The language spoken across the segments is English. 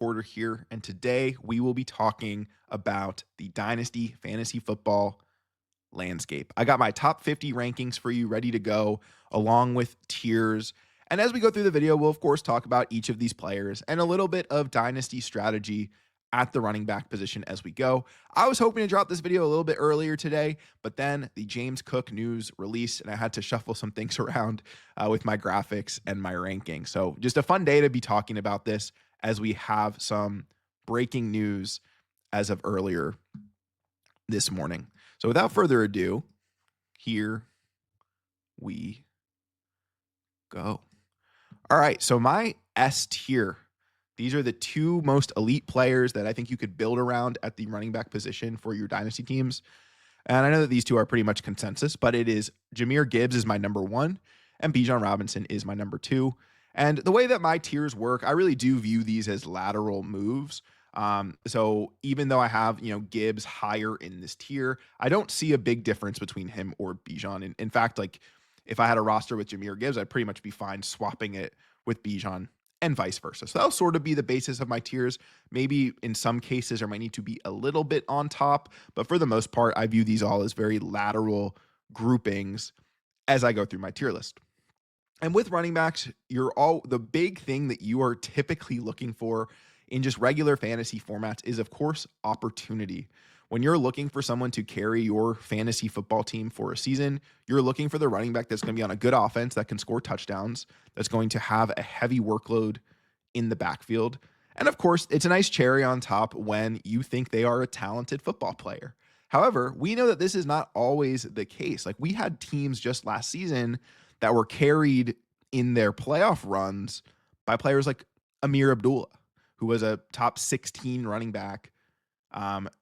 Porter here, and today we will be talking about the Dynasty fantasy football landscape. I got my top 50 rankings for you ready to go, along with tiers. And as we go through the video, we'll of course talk about each of these players and a little bit of Dynasty strategy at the running back position as we go. I was hoping to drop this video a little bit earlier today, but then the James Cook news released and I had to shuffle some things around with my graphics and my ranking. So just a fun day to be talking about this as we have some breaking news as of earlier this morning. So without further ado, here we go. All right, so my S tier. These are the two most elite players that I think you could build around at the running back position for your dynasty teams. And I know that these two are pretty much consensus, but it is Jahmyr Gibbs is my number one, and Bijan Robinson is my number two. And the way that my tiers work, I really do view these as lateral moves. So even though I have, Gibbs higher in this tier, I don't see a big difference between him or Bijan. In fact, like if I had a roster with Jahmyr Gibbs, I'd pretty much be fine swapping it with Bijan and vice versa. So that'll sort of be the basis of my tiers. Maybe in some cases, I might need to be a little bit on top, but for the most part, I view these all as very lateral groupings as I go through my tier list. And with running backs, the big thing that you are typically looking for in just regular fantasy formats is, of course, opportunity. When you're looking for someone to carry your fantasy football team for a season, you're looking for the running back that's going to be on a good offense that can score touchdowns, that's going to have a heavy workload in the backfield. And of course, it's a nice cherry on top when you think they are a talented football player. However, we know that this is not always the case. Like we had teams just last season that were carried in their playoff runs by players like Amir Abdullah, who was a top 16 running back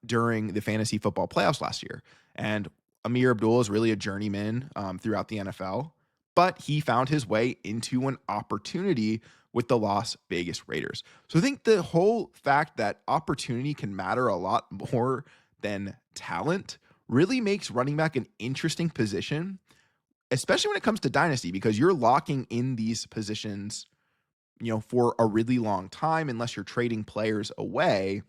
during the fantasy football playoffs last year. And Amir Abdullah is really a journeyman throughout the NFL, but he found his way into an opportunity with the Las Vegas Raiders. So I think the whole fact that opportunity can matter a lot more than talent really makes running back an interesting position, especially when it comes to dynasty, because you're locking in these positions, for a really long time, unless you're trading players away.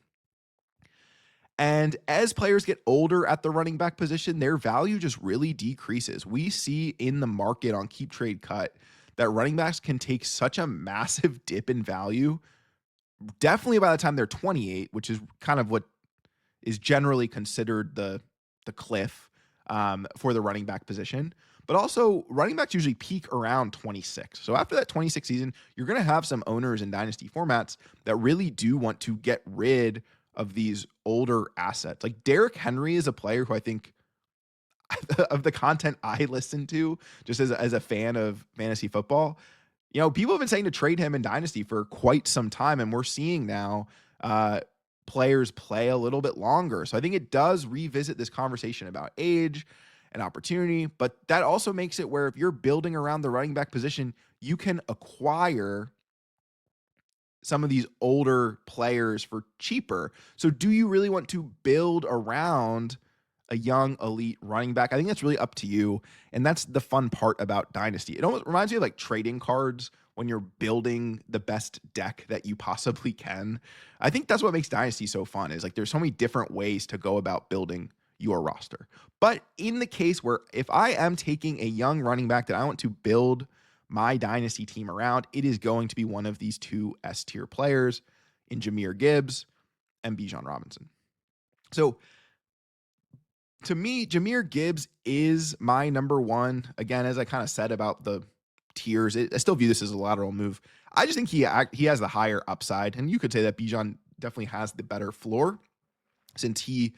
And as players get older at the running back position, their value just really decreases. We see in the market on Keep Trade Cut that running backs can take such a massive dip in value, definitely by the time they're 28, which is kind of what is generally considered the cliff for the running back position. But also, running backs usually peak around 26. So after that 26 season, you're going to have some owners in dynasty formats that really do want to get rid of these older assets. Like Derrick Henry is a player who I think of the content I listen to, just as a fan of fantasy football, people have been saying to trade him in dynasty for quite some time, and we're seeing now players play a little bit longer. So I think it does revisit this conversation about age and opportunity, but that also makes it where if you're building around the running back position, you can acquire some of these older players for cheaper. So do you really want to build around a young elite running back? I think that's really up to you. And that's the fun part about Dynasty. It almost reminds me of like trading cards when you're building the best deck that you possibly can. I think that's what makes Dynasty so fun, is like there's so many different ways to go about building your roster. But in the case where if I am taking a young running back that I want to build my dynasty team around, it is going to be one of these two S tier players in Jahmyr Gibbs and Bijan Robinson. So to me, Jahmyr Gibbs is my number one. Again, as I kind of said about the tiers, I still view this as a lateral move. I just think he has the higher upside, and you could say that Bijan definitely has the better floor since he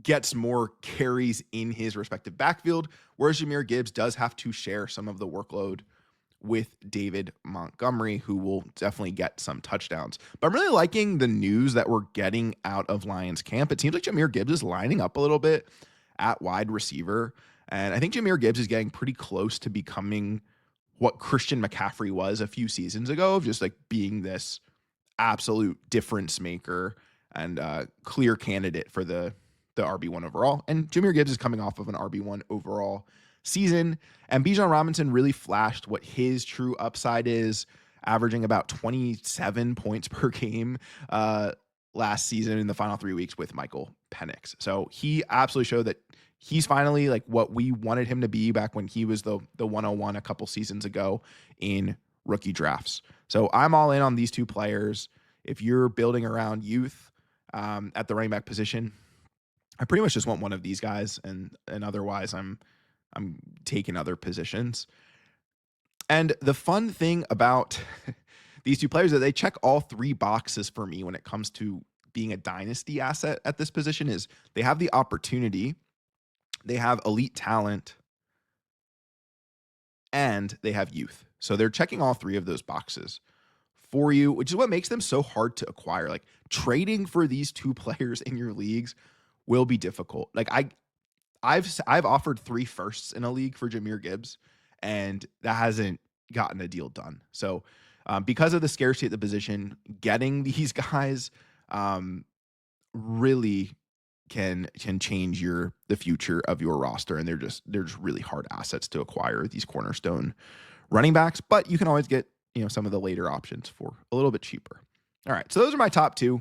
gets more carries in his respective backfield, whereas Jahmyr Gibbs does have to share some of the workload with David Montgomery, who will definitely get some touchdowns. But I'm really liking the news that we're getting out of Lions camp. It seems like Jahmyr Gibbs is lining up a little bit at wide receiver. And I think Jahmyr Gibbs is getting pretty close to becoming what Christian McCaffrey was a few seasons ago, of just like being this absolute difference maker and clear candidate for the RB1 overall. And Jahmyr Gibbs is coming off of an RB1 overall season, and Bijan Robinson really flashed what his true upside is averaging about 27 points per game last season in the final 3 weeks with Michael Penix. So he absolutely showed that he's finally like what we wanted him to be back when he was the 101 a couple seasons ago in rookie drafts. So I'm all in on these two players. If you're building around youth at the running back position, I pretty much just want one of these guys, and otherwise I'm taking other positions. And the fun thing about these two players is that they check all three boxes for me when it comes to being a dynasty asset at this position. Is they have the opportunity, they have elite talent, and they have youth. So they're checking all three of those boxes for you, which is what makes them so hard to acquire. Like trading for these two players in your leagues will be difficult. Like I've offered 3 firsts in a league for Jahmyr Gibbs, and that hasn't gotten a deal done. So because of the scarcity at the position, getting these guys really can change the future of your roster, and they're just really hard assets to acquire, these cornerstone running backs. But you can always get some of the later options for a little bit cheaper. All right, so those are my top 2,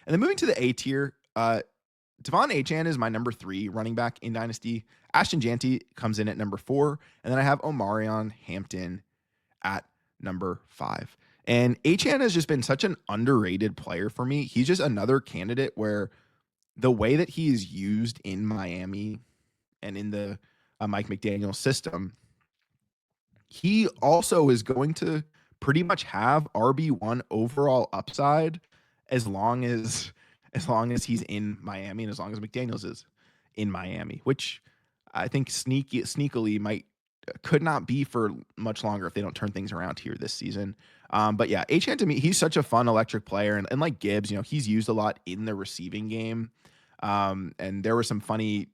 and then moving to the A tier. Devon Achane is my number 3 running back in Dynasty. Ashton Jeanty comes in at number 4. And then I have Omarion Hampton at number 5. And Achane has just been such an underrated player for me. He's just another candidate where the way that he is used in Miami and in the Mike McDaniel system, he also is going to pretty much have RB1 overall upside as long as he's in Miami and as long as McDaniels is in Miami, which I think sneakily could not be for much longer if they don't turn things around here this season. But yeah, Achane to me, he's such a fun electric player. And like Gibbs, he's used a lot in the receiving game. And there was some funny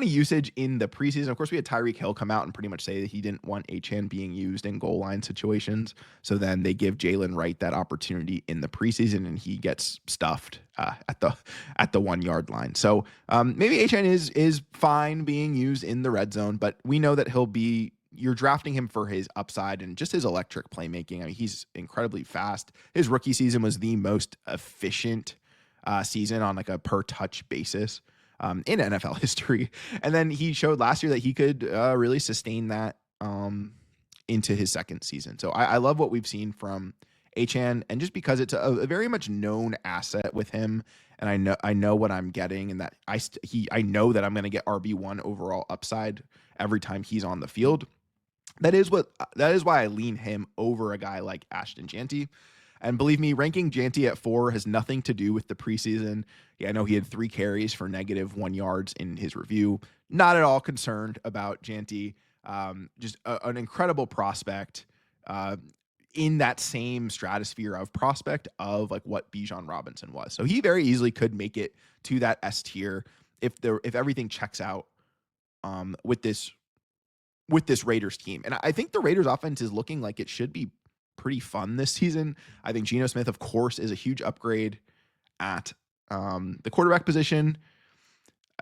usage in the preseason. Of course, we had Tyreek Hill come out and pretty much say that he didn't want Achane being used in goal line situations. So then they give Jalen Wright that opportunity in the preseason, and he gets stuffed at the 1 yard line. So maybe Achane is fine being used in the red zone, but we know that you're drafting him for his upside and just his electric playmaking. I mean, he's incredibly fast. His rookie season was the most efficient season on like a per touch basis in NFL history. And then he showed last year that he could really sustain that into his second season. So I love what we've seen from Achane, and just because it's a very much known asset with him, and I know what I'm getting, and that I know that I'm going to get RB1 overall upside every time he's on the field. That is why I lean him over a guy like Ashton Jeanty. And believe me, ranking Jeanty at 4 has nothing to do with the preseason. Yeah, I know he had 3 carries for -1 yards in his review. Not at all concerned about Jeanty. Just an incredible prospect in that same stratosphere of prospect of like what Bijan Robinson was. So he very easily could make it to that S tier if everything checks out with this Raiders team. And I think the Raiders offense is looking like it should be pretty fun this season. I think Geno Smith, of course, is a huge upgrade at the quarterback position.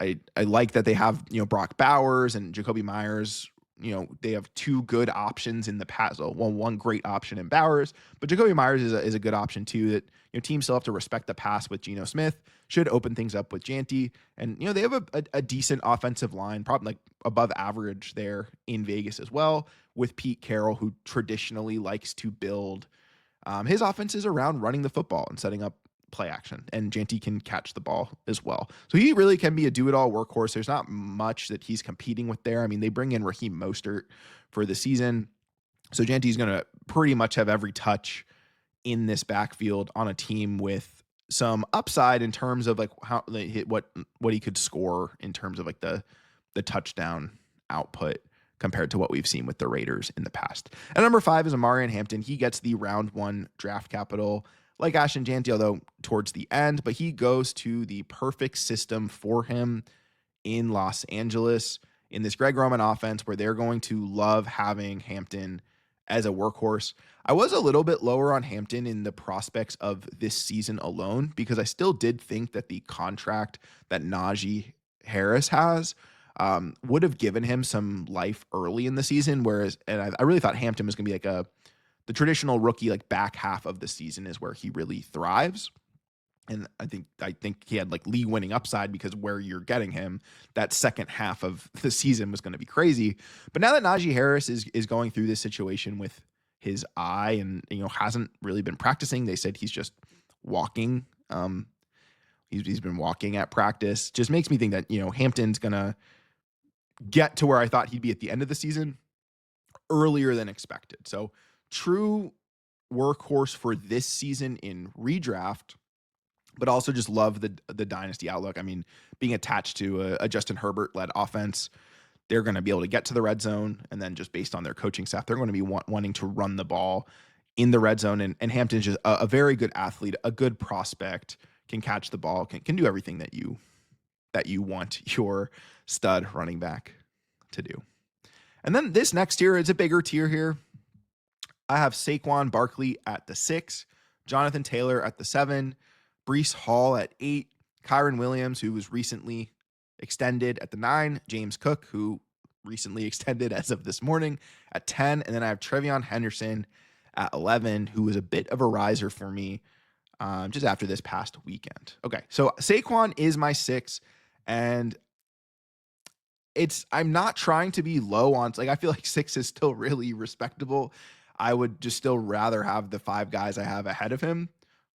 I like that they have, Brock Bowers and Jacoby Myers. They have 2 good options in the pass. Well, one great option in Bowers, but Jacoby Myers is a good option too. That teams still have to respect the pass with Geno Smith. Should open things up with Jeanty, and they have a decent offensive line, probably like above average there in Vegas as well, with Pete Carroll, who traditionally likes to build his offenses around running the football and setting up play action, and Jeanty can catch the ball as well. So he really can be a do-it-all workhorse. There's not much that he's competing with there. I mean, they bring in Raheem Mostert for the season, so Jeanty's going to pretty much have every touch in this backfield on a team with some upside in terms of like how they hit what he could score in terms of like the touchdown output compared to what we've seen with the Raiders in the past. And number 5 is Omarion Hampton. He gets the round 1 draft capital like Ashton Jeanty, although towards the end, but he goes to the perfect system for him in Los Angeles in this Greg Roman offense where they're going to love having Hampton as a workhorse. I was a little bit lower on Hampton in the prospects of this season alone because I still did think that the contract that Najee Harris has would have given him some life early in the season, whereas I really thought Hampton was going to be like the traditional rookie, like back half of the season is where he really thrives. And I think he had like league winning upside because where you're getting him, that second half of the season was going to be crazy. But now that Najee Harris is going through this situation with his eye and hasn't really been practicing, they said he's just walking. He's been walking at practice. Just makes me think that Hampton's gonna get to where I thought he'd be at the end of the season earlier than expected. So true workhorse for this season in redraft, but also just love the dynasty outlook. I mean, being attached to a Justin Herbert led offense, they're going to be able to get to the red zone, and then just based on their coaching staff, they're going to be wanting to run the ball in the red zone. And Hampton's just a very good athlete, a good prospect, can catch the ball, can do everything that you want your stud running back to do. And then this next tier is a bigger tier here. I have Saquon Barkley at the 6, Jonathan Taylor at the 7, Breece Hall at 8, Kyron Williams, who was recently extended, at the 9, James Cook, who recently extended as of this morning, at 10, and then I have Trevion Henderson at 11, who was a bit of a riser for me just after this past weekend. Okay, so Saquon is my 6, and I'm not trying to be low on, like, I feel like 6 is still really respectable. I would just still rather have the 5 guys I have ahead of him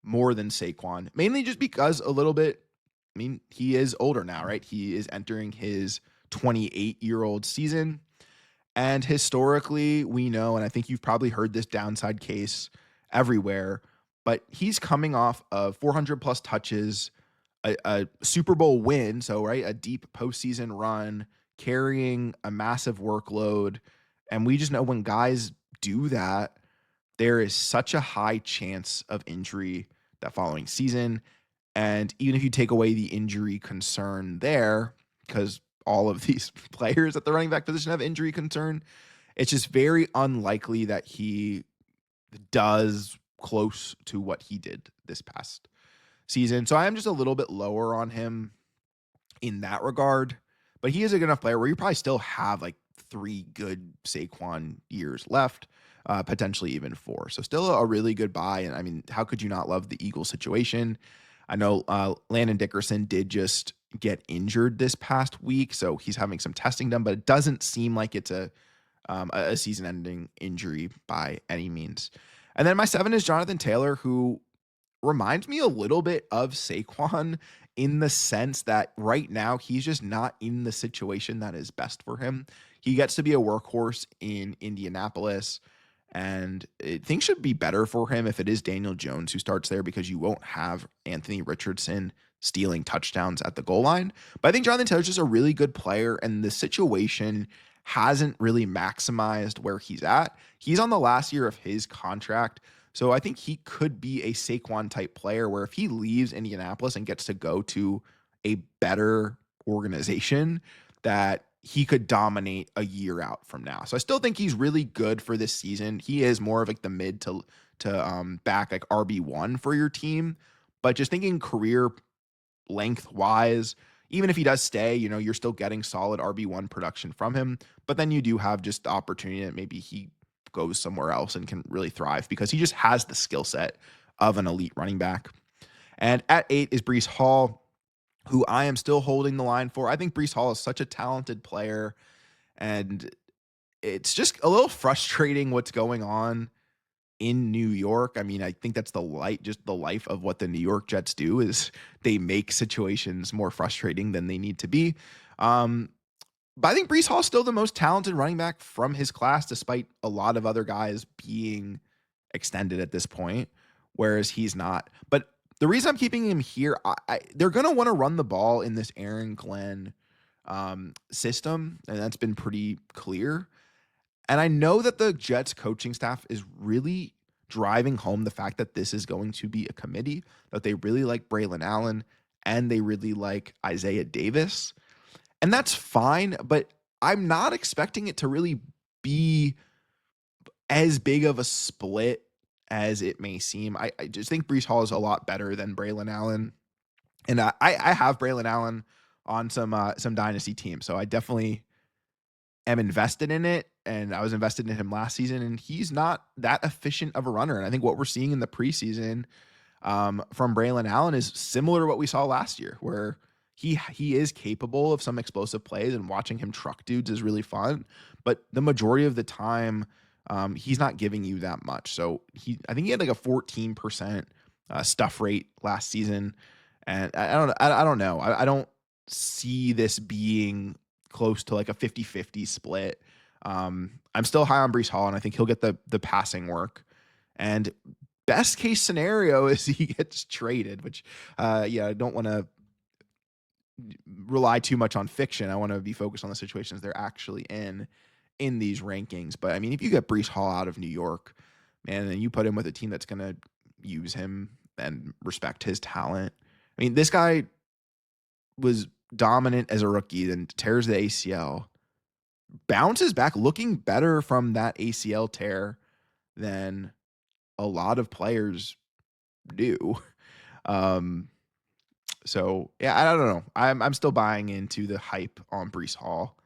more than Saquon, mainly just because a little bit, I mean, he is older now, right? He is entering his 28-year-old season. And historically, we know, and I think you've probably heard this downside case everywhere, but he's coming off of 400 plus touches, a Super Bowl win. So, right, a deep postseason run, carrying a massive workload. And we just know when guys do that, there is such a high chance of injury that following season. And even if you take away the injury concern there, because all of these players at the running back position have injury concern, it's just very unlikely that he does close to what he did this past season. So I am just a little bit lower on him in that regard. But he is a good enough player where you probably still have like 3 good Saquon years left, potentially even 4. So still a really good buy. And I mean, how could you not love the Eagles situation? I know Landon Dickerson did just get injured this past week, so he's having some testing done, but it doesn't seem like it's a season-ending injury by any means. And then my 7 is Jonathan Taylor, who reminds me a little bit of Saquon in the sense that right now he's just not in the situation that is best for him. He gets to be a workhorse in Indianapolis, and things should be better for him if it is Daniel Jones who starts there, because you won't have Anthony Richardson stealing touchdowns at the goal line. But I think Jonathan Taylor's just a really good player, and the situation hasn't really maximized where he's at. He's on the last year of his contract, so I think he could be a Saquon type player where if he leaves Indianapolis and gets to go to a better organization, that he could dominate a year out from now. So I still think he's really good for this season. He is more of like the mid to back, like RB1 for your team. But just thinking career length wise, even if he does stay, you're still getting solid RB1 production from him. But then you do have just the opportunity that maybe he goes somewhere else and can really thrive because he just has the skill set of an elite running back. And at 8 is Breece Hall, who I am still holding the line for. I think Breece Hall is such a talented player, and it's just a little frustrating what's going on in New York. I mean, I think that's the life of what the New York Jets do, is they make situations more frustrating than they need to be. But I think Breece Hall is still the most talented running back from his class, despite a lot of other guys being extended at this point, whereas he's not. But the reason I'm keeping him here, they're going to want to run the ball in this Aaron Glenn system, and that's been pretty clear. And I know that the Jets coaching staff is really driving home the fact that this is going to be a committee, that they really like Braylon Allen and they really like Isaiah Davis. And that's fine, but I'm not expecting it to really be as big of a split as it may seem. I just think Breece Hall is a lot better than Braylon Allen. And I have Braylon Allen on some Dynasty teams, so I definitely am invested in it. and I was invested in him last season, and he's not that efficient of a runner. And I think what we're seeing in the preseason from Braylon Allen is similar to what we saw last year, where he is capable of some explosive plays, and watching him truck dudes is really fun. But the majority of the time, he's not giving you that much. So I think he had like a 14% stuff rate last season, and I don't know. I don't see this being close to like a 50-50 split. I'm still high on Breece Hall, and I think he'll get the passing work. And best case scenario is he gets traded, which yeah, I don't want to rely too much on fiction. I want to be focused on the situations they're actually in these rankings. But I mean, if you get Breece Hall out of New York, man, and you put him with a team that's going to use him and respect his talent. I mean, this guy was dominant as a rookie, then tears the ACL, bounces back looking better from that ACL tear than a lot of players do. Um, so yeah, I don't know. I'm still buying into the hype on Breece Hall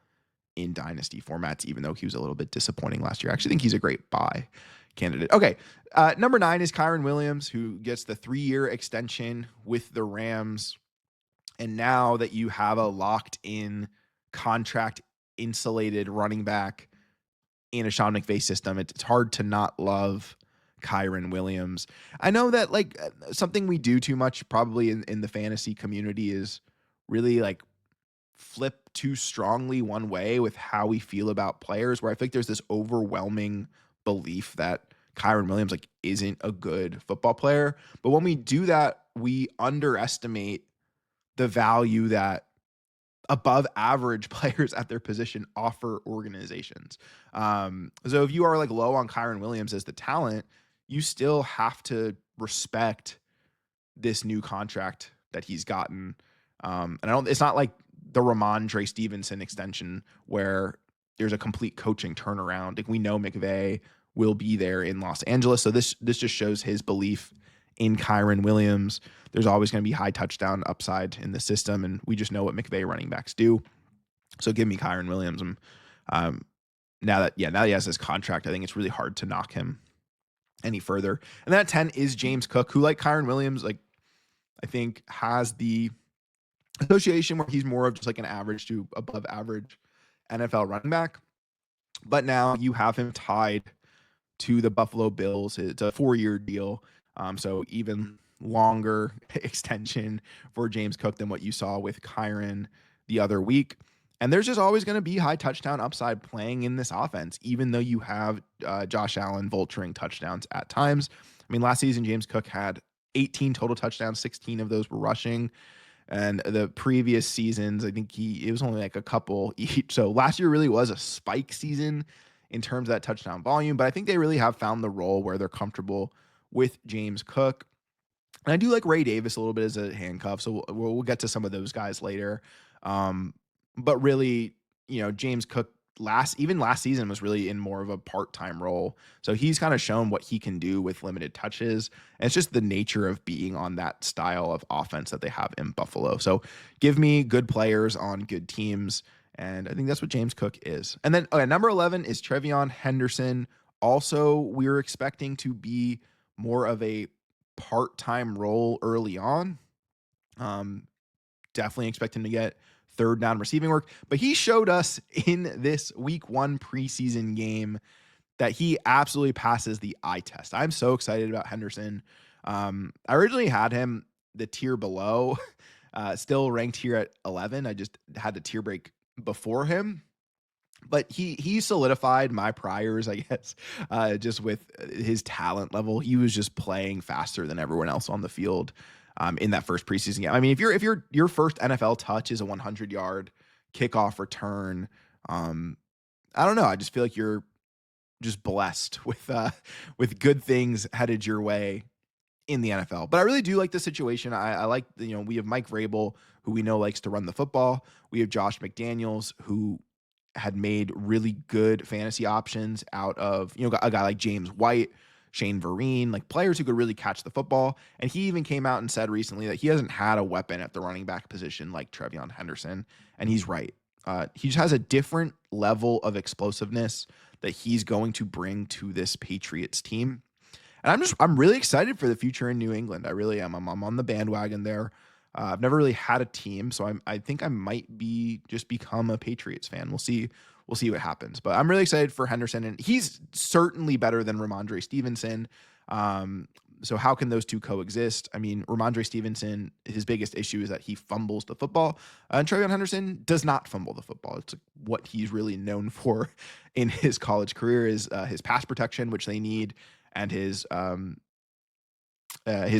in dynasty formats, even though he was a little bit disappointing last year. I actually think he's a great buy candidate. Okay. Number 9 is Kyren Williams, who gets the 3-year extension with the Rams. And now that you have a locked in contract insulated running back in a Sean McVay system, it's hard to not love Kyren Williams. I know that like something we do too much probably in the fantasy community is really like flip too strongly one way with how we feel about players, where I think there's this overwhelming belief that Kyren Williams like isn't a good football player. But when we do that, we underestimate the value that above average players at their position offer organizations. So if you are like low on Kyren Williams as the talent, you still have to respect this new contract that he's gotten. And it's not like the Ramondre Stevenson extension where there's a complete coaching turnaround. Like we know McVay will be there in Los Angeles. So this just shows his belief in Kyren Williams. There's always going to be high touchdown upside in the system, and we just know what McVay running backs do. So give me Kyren Williams. Now that he has this contract, I think it's really hard to knock him any further. And then at 10 is James Cook, who, like Kyren Williams, like I think has the association where he's more of just like an average to above average NFL running back. But now you have him tied to the Buffalo Bills. It's a 4-year deal. So even longer extension for James Cook than what you saw with Kyren the other week. And there's just always going to be high touchdown upside playing in this offense, even though you have Josh Allen vulturing touchdowns at times. I mean, last season, James Cook had 18 total touchdowns, 16 of those were rushing. And the previous seasons, I think it was only like a couple each. So last year really was a spike season in terms of that touchdown volume. But I think they really have found the role where they're comfortable with James Cook. And I do like Ray Davis a little bit as a handcuff. So we'll get to some of those guys later. But really, James Cook last season was really in more of a part-time role. So he's kind of shown what he can do with limited touches. And it's just the nature of being on that style of offense that they have in Buffalo. So give me good players on good teams. And I think that's what James Cook is. And then number 11 is Trevion Henderson. Also, we're expecting to be more of a part-time role early on. Definitely expect him to get third down receiving work, but he showed us in this week 1 preseason game that he absolutely passes the eye test. I'm so excited about Henderson. I originally had him the tier below, still ranked here at 11. I just had the tier break before him, but he solidified my priors, I guess, just with his talent level. He was just playing faster than everyone else on the field. In that first preseason game. I mean, if your first NFL touch is a 100-yard kickoff return, I don't know. I just feel like you're just blessed with good things headed your way in the NFL. But I really do like the situation. I like, we have Mike Vrabel, who we know likes to run the football. We have Josh McDaniels, who had made really good fantasy options out of, a guy like James White, Shane Vereen, like players who could really catch the football. And he even came out and said recently that he hasn't had a weapon at the running back position like Trevion Henderson. And he's right. He just has a different level of explosiveness that he's going to bring to this Patriots team. And I'm really excited for the future in New England. I really am. I'm on the bandwagon there. I've never really had a team, so I think I might be just become a Patriots fan. We'll see. We'll see what happens. But I'm really excited for Henderson, and he's certainly better than Ramondre Stevenson. Um, so how can those two coexist? I mean, Ramondre Stevenson, his biggest issue is that he fumbles the football, and Trevion Henderson does not fumble the football. It's what he's really known for in his college career is his pass protection, which they need, and his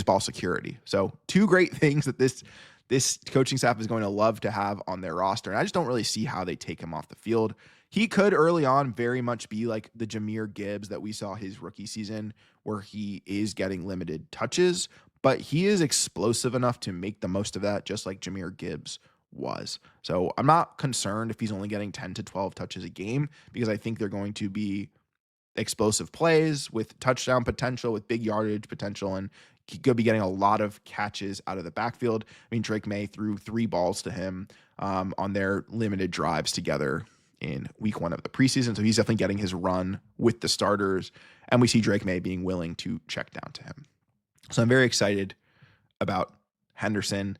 ball security. So two great things that this coaching staff is going to love to have on their roster. And I just don't really see how they take him off the field. He could early on very much be like the Jahmyr Gibbs that we saw his rookie season, where he is getting limited touches, but he is explosive enough to make the most of that, just like Jahmyr Gibbs was. So I'm not concerned if he's only getting 10 to 12 touches a game, because I think they're going to be explosive plays with touchdown potential, with big yardage potential, and he could be getting a lot of catches out of the backfield. I mean, Drake May threw 3 balls to him on their limited drives together in week 1 of the preseason. So he's definitely getting his run with the starters. And we see Drake May being willing to check down to him. So I'm very excited about Henderson.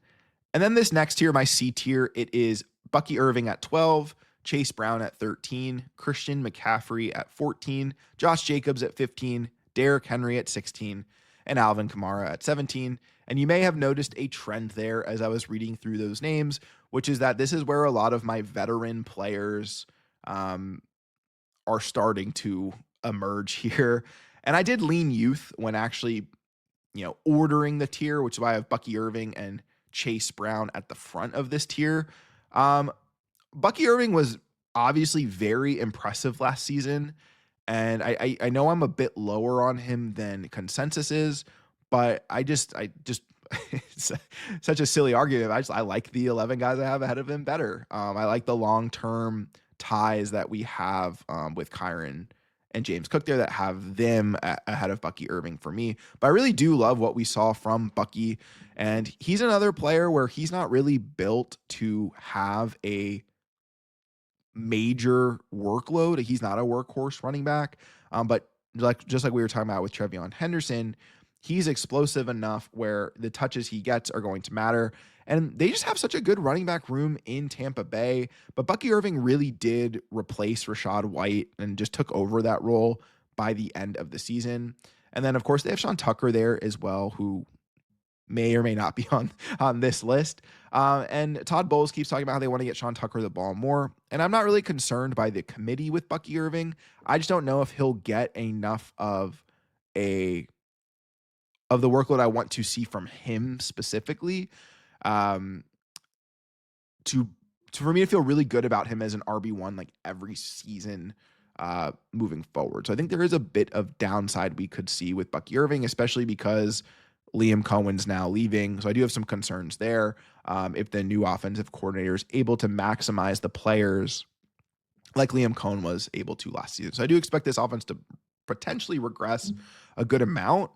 And then this next tier, my C tier, it is Bucky Irving at 12, Chase Brown at 13, Christian McCaffrey at 14, Josh Jacobs at 15, Derrick Henry at 16, and Alvin Kamara at 17. And you may have noticed a trend there as I was reading through those names, which is that this is where a lot of my veteran players are starting to emerge here. And I did lean youth when actually, ordering the tier, which is why I have Bucky Irving and Chase Brown at the front of this tier. Bucky Irving was obviously very impressive last season, and I know I'm a bit lower on him than consensus is, but I just it's such a silly argument. I like the 11 guys I have ahead of him better. I like the long-term ties that we have with Kyron and James Cook there that have them ahead of Bucky Irving for me. But I really do love what we saw from Bucky, and he's another player where he's not really built to have a major workload. He's not a workhorse running back. But just like we were talking about with Trevion Henderson, he's explosive enough where the touches he gets are going to matter. And they just have such a good running back room in Tampa Bay. But Bucky Irving really did replace Rachaad White and just took over that role by the end of the season. And then, of course, they have Sean Tucker there as well, who may or may not be on this list. And Todd Bowles keeps talking about how they want to get Sean Tucker the ball more. And I'm not really concerned by the committee with Bucky Irving. I just don't know if he'll get enough of the workload I want to see from him specifically to for me to feel really good about him as an RB1 like every season moving forward. So I think there is a bit of downside we could see with Bucky Irving, especially because Liam Cohen's now leaving. So I do have some concerns there. If the new offensive coordinator is able to maximize the players like Liam Cohen was able to last season. So I do expect this offense to potentially regress a good amount.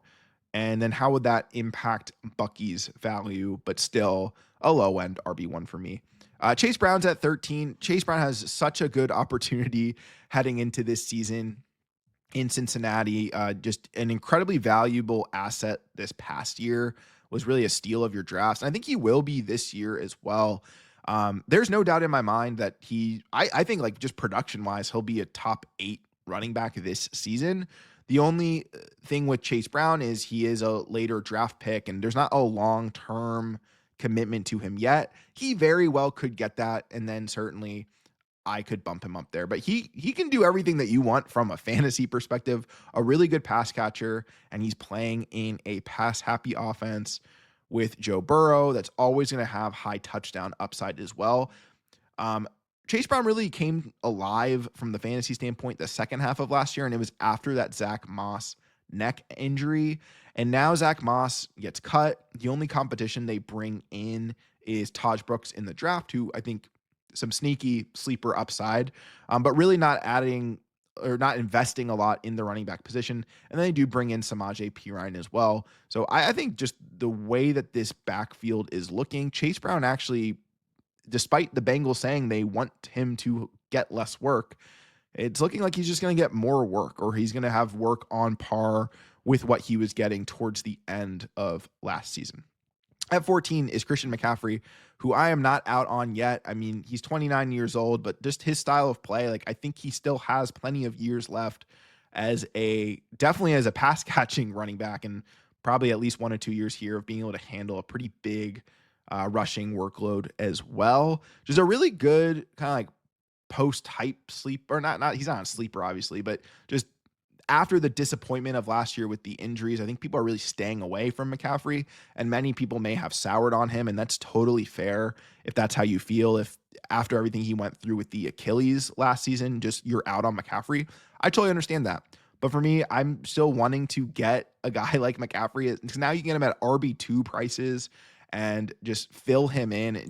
And then how would that impact Bucky's value, but still a low end RB1 for me? Chase Brown's at 13. Chase Brown has such a good opportunity heading into this season in Cincinnati. Just an incredibly valuable asset this past year, was really a steal of your drafts. And I think he will be this year as well. There's no doubt in my mind that I think like just production wise, he'll be a top 8 running back this season. The only thing with Chase Brown is he is a later draft pick and there's not a long-term commitment to him yet. He very well could get that. And then certainly I could bump him up there, but he can do everything that you want from a fantasy perspective, a really good pass catcher. And he's playing in a pass happy offense with Joe Burrow. That's always going to have high touchdown upside as well. Chase Brown really came alive from the fantasy standpoint the second half of last year, and it was after that Zach Moss neck injury. And now Zach Moss gets cut. The only competition they bring in is Taj Brooks in the draft, who I think some sneaky sleeper upside, but really not adding or not investing a lot in the running back position. And then they do bring in Samaje Perine as well. So I think just the way that this backfield is looking, Chase Brown actually despite the Bengals saying they want him to get less work, it's looking like he's just going to get more work, or he's going to have work on par with what he was getting towards the end of last season. At 14 is Christian McCaffrey, who I am not out on yet. I mean, he's 29 years old, but just his style of play, like I think he still has plenty of years left definitely as a pass catching running back, and probably at least 1 or 2 years here of being able to handle a pretty big rushing workload as well. Just a really good kind of like post hype sleep, or not, he's not a sleeper obviously, but just after the disappointment of last year with the injuries, I think people are really staying away from McCaffrey, and many people may have soured on him, and that's totally fair if that's how you feel. If after everything he went through with the Achilles last season, just you're out on McCaffrey, I totally understand that. But for me, I'm still wanting to get a guy like McCaffrey, because now you can get him at RB2 prices and just fill him in.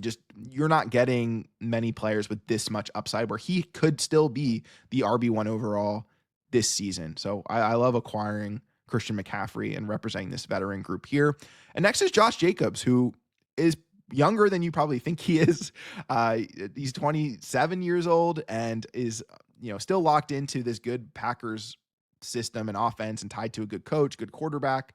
You're not getting many players with this much upside where he could still be the RB1 overall this season. So I love acquiring Christian McCaffrey and representing this veteran group here. And next is Josh Jacobs, who is younger than you probably think he is. He's 27 years old and is, still locked into this good Packers system and offense and tied to a good coach, good quarterback.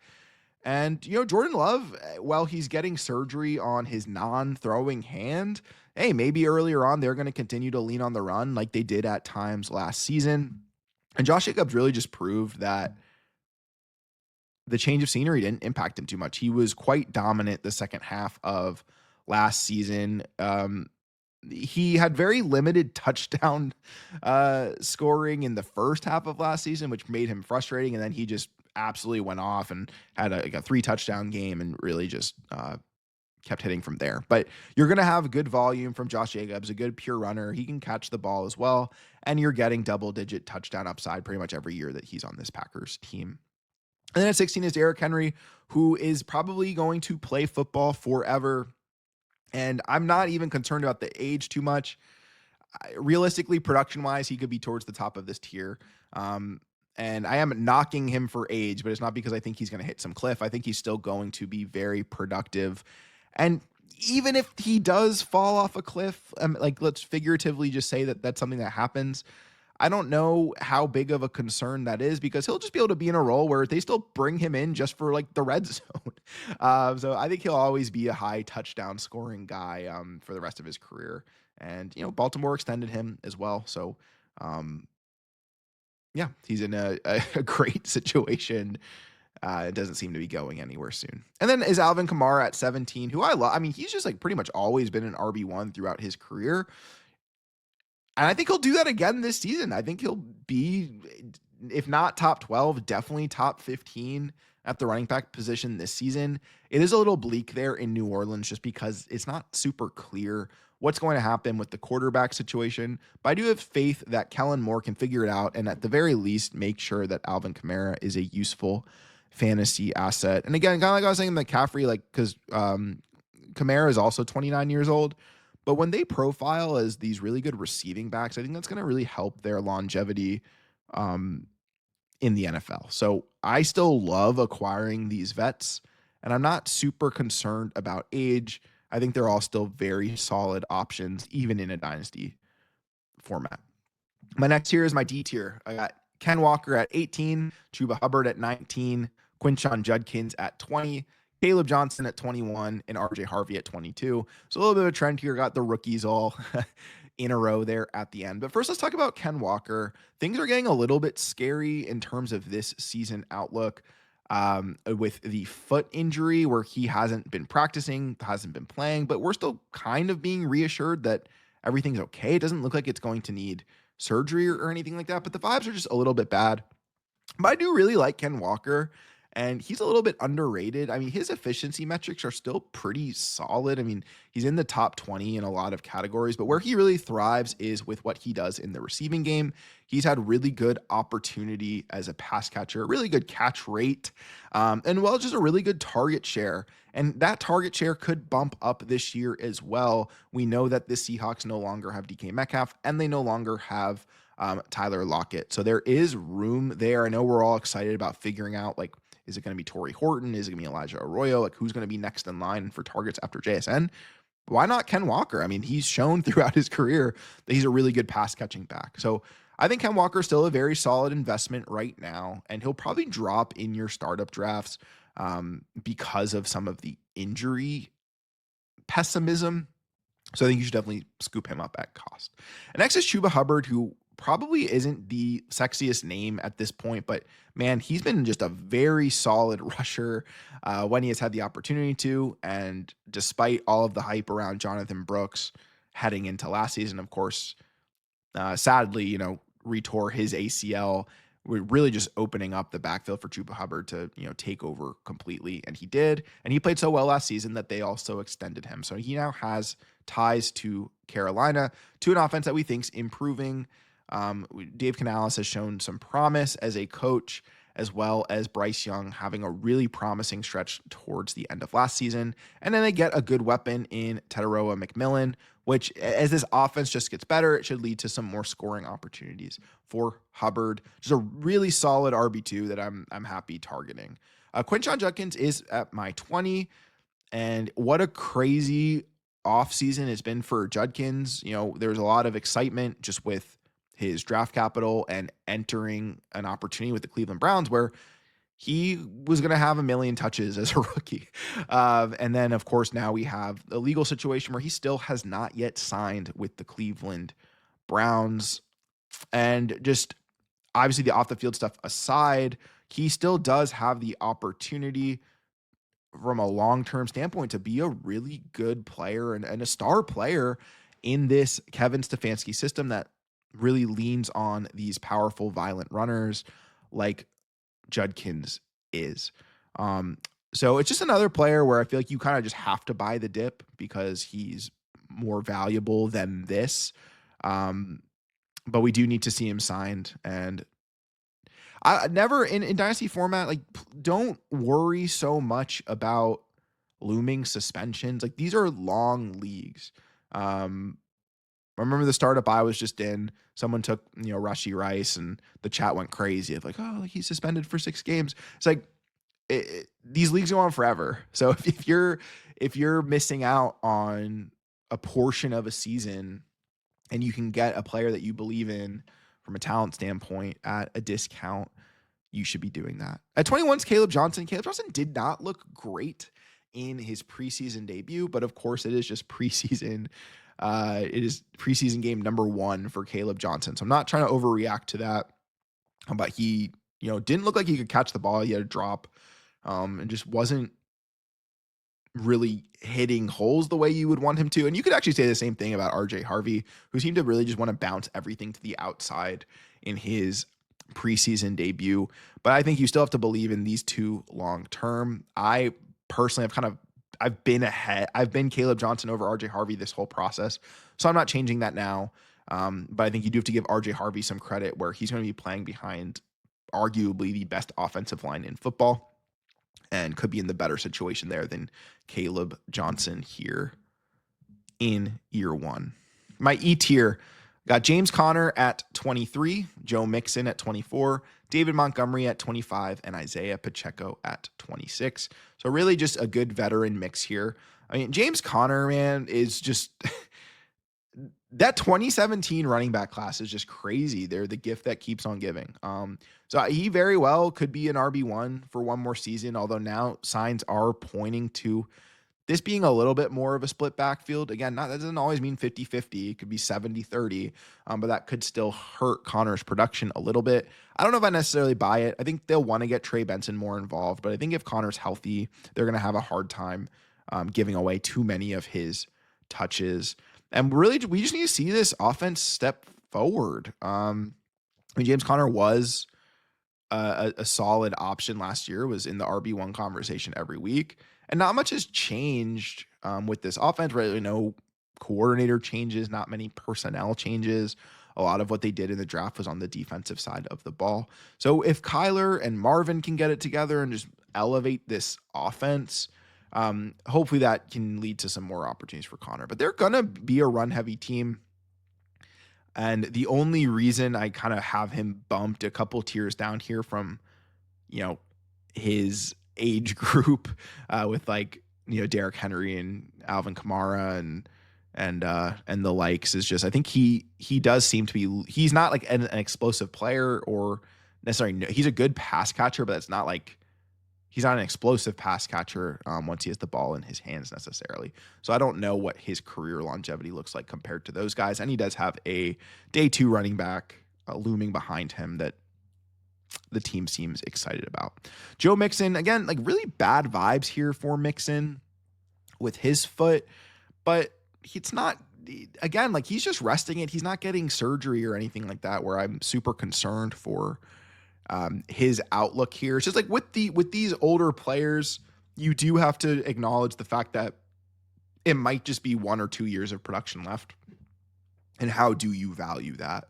And, Jordan Love, while he's getting surgery on his non-throwing hand, hey, maybe earlier on they're going to continue to lean on the run like they did at times last season. And Josh Jacobs really just proved that the change of scenery didn't impact him too much. He was quite dominant the second half of last season. He had very limited touchdown scoring in the first half of last season, which made him frustrating. And then he just absolutely went off and had a 3-touchdown game and really just kept hitting from there. But you're going to have good volume from Josh Jacobs, a good pure runner. He can catch the ball as well. And you're getting double-digit touchdown upside pretty much every year that he's on this Packers team. And then at 16 is Derrick Henry, who is probably going to play football forever. And I'm not even concerned about the age too much. Realistically, production-wise, he could be towards the top of this tier. And I am knocking him for age, but it's not because I think he's going to hit some cliff. I think he's still going to be very productive. And even if he does fall off a cliff, let's figuratively just say that that's something that happens. I don't know how big of a concern that is, because he'll just be able to be in a role where they still bring him in just for like the red zone. So I think he'll always be a high touchdown scoring guy for the rest of his career. And, Baltimore extended him as well. So, yeah, he's in a great situation. It doesn't seem to be going anywhere soon. And then is Alvin Kamara at 17, who I love. I mean, he's just like pretty much always been an RB1 throughout his career. And I think he'll do that again this season. I think he'll be, if not top 12, definitely top 15 at the running back position this season. It is a little bleak there in New Orleans just because it's not super clear what's going to happen with the quarterback situation. But I do have faith that Kellen Moore can figure it out, and at the very least make sure that Alvin Kamara is a useful fantasy asset. And again, kind of like I was saying, McCaffrey, because Kamara is also 29 years old. But when they profile as these really good receiving backs, I think that's going to really help their longevity in the NFL. So I still love acquiring these vets, and I'm not super concerned about age. I think they're all still very solid options, even in a dynasty format. My next tier is my D tier. I got Ken Walker at 18, Chuba Hubbard at 19, Quinshon Judkins at 20, Caleb Johnson at 21, and RJ Harvey at 22. So a little bit of a trend here. Got the rookies all in a row there at the end. But first, let's talk about Ken Walker. Things are getting a little bit scary in terms of this season outlook with the foot injury, where he hasn't been practicing, hasn't been playing, but we're still kind of being reassured that everything's okay. It doesn't look like it's going to need surgery or anything like that, but the vibes are just a little bit bad. But I do really like Ken Walker, and he's a little bit underrated. I mean, his efficiency metrics are still pretty solid. I mean, he's in the top 20 in a lot of categories, but where he really thrives is with what he does in the receiving game. He's had really good opportunity as a pass catcher, really good catch rate, and just a really good target share. And that target share could bump up this year as well. We know that the Seahawks no longer have DK Metcalf, and they no longer have Tyler Lockett. So there is room there. I know we're all excited about figuring out, is it going to be Torrey Horton? Is it going to be Elijah Arroyo? Who's going to be next in line for targets after JSN? why not Ken Walker? I mean, he's shown throughout his career that he's a really good pass catching back. So I think Ken Walker is still a very solid investment right now, and he'll probably drop in your startup drafts because of some of the injury pessimism. So I think you should definitely scoop him up at cost. And next is Chuba Hubbard, who probably isn't the sexiest name at this point, but man, he's been just a very solid rusher when he has had the opportunity to. And despite all of the hype around Jonathan Brooks heading into last season, of course, sadly, retore his ACL. We're really just opening up the backfield for Chuba Hubbard to, take over completely. And he did. And he played so well last season that they also extended him. So he now has ties to Carolina, to an offense that we think is improving. Dave Canales has shown some promise as a coach, as well as Bryce Young having a really promising stretch towards the end of last season. And then they get a good weapon in Teteroa McMillan, which, as this offense just gets better, it should lead to some more scoring opportunities for Hubbard. Just a really solid RB2 that I'm happy targeting. Quinshon Judkins is at my 20, and what a crazy offseason it's been for Judkins. There's a lot of excitement just with his draft capital and entering an opportunity with the Cleveland Browns where he was going to have a million touches as a rookie. And then, of course, now we have a legal situation where he still has not yet signed with the Cleveland Browns. And just obviously the off the field stuff aside, he still does have the opportunity from a long-term standpoint to be a really good player and a star player in this Kevin Stefanski system that really leans on these powerful, violent runners like Judkins is. So it's just another player where I feel like you kind of just have to buy the dip because he's more valuable than this. But we do need to see him signed. And I never in Dynasty format, like, don't worry so much about looming suspensions. Like, these are long leagues. I remember the startup I was just in, someone took, Rashee Rice, and the chat went crazy of like, oh, like he's suspended for 6 games. It's like, these leagues go on forever. So if you're missing out on a portion of a season and you can get a player that you believe in from a talent standpoint at a discount, you should be doing that. At 21 is Caleb Johnson. Caleb Johnson did not look great in his preseason debut, but of course it is just preseason. It is preseason game number 1 for Caleb Johnson. So I'm not trying to overreact to that. But he, didn't look like he could catch the ball. He had a drop, and just wasn't really hitting holes the way you would want him to. And you could actually say the same thing about RJ Harvey, who seemed to really just want to bounce everything to the outside in his preseason debut. But I think you still have to believe in these two long term. I personally I've been Caleb Johnson over RJ Harvey this whole process. So I'm not changing that now. But I think you do have to give RJ Harvey some credit where he's going to be playing behind arguably the best offensive line in football and could be in the better situation there than Caleb Johnson here in year 1. My E tier got James Conner at 23, Joe Mixon at 24, David Montgomery at 25, and Isaiah Pacheco at 26. So really just a good veteran mix here. I mean, James Conner, man, is just that 2017 running back class is just crazy. They're the gift that keeps on giving. So he very well could be an RB1 for one more season, although now signs are pointing to this being a little bit more of a split backfield. Again, that doesn't always mean 50-50. It could be 70-30, but that could still hurt Connor's production a little bit. I don't know if I necessarily buy it. I think they'll want to get Trey Benson more involved, but I think if Connor's healthy, they're going to have a hard time giving away too many of his touches. And really, we just need to see this offense step forward. James Conner was a solid option last year, was in the RB1 conversation every week. And not much has changed with this offense. Really, no coordinator changes, not many personnel changes. A lot of what they did in the draft was on the defensive side of the ball. So if Kyler and Marvin can get it together and just elevate this offense, hopefully that can lead to some more opportunities for Connor. But they're going to be a run-heavy team. And the only reason I kind of have him bumped a couple tiers down here from, his age group with like Derrick Henry and Alvin Kamara and the likes is just I think he does seem to be he's not like an explosive player or necessarily he's a good pass catcher, but it's not like he's not an explosive pass catcher once he has the ball in his hands necessarily. So I don't know what his career longevity looks like compared to those guys. And he does have a day 2 running back looming behind him that the team seems excited about. Joe Mixon, again, like really bad vibes here for Mixon with his foot, but it's not, again, like he's just resting it. He's not getting surgery or anything like that where I'm super concerned for his outlook here. It's just like with these older players, you do have to acknowledge the fact that it might just be 1 or 2 years of production left. And how do you value that?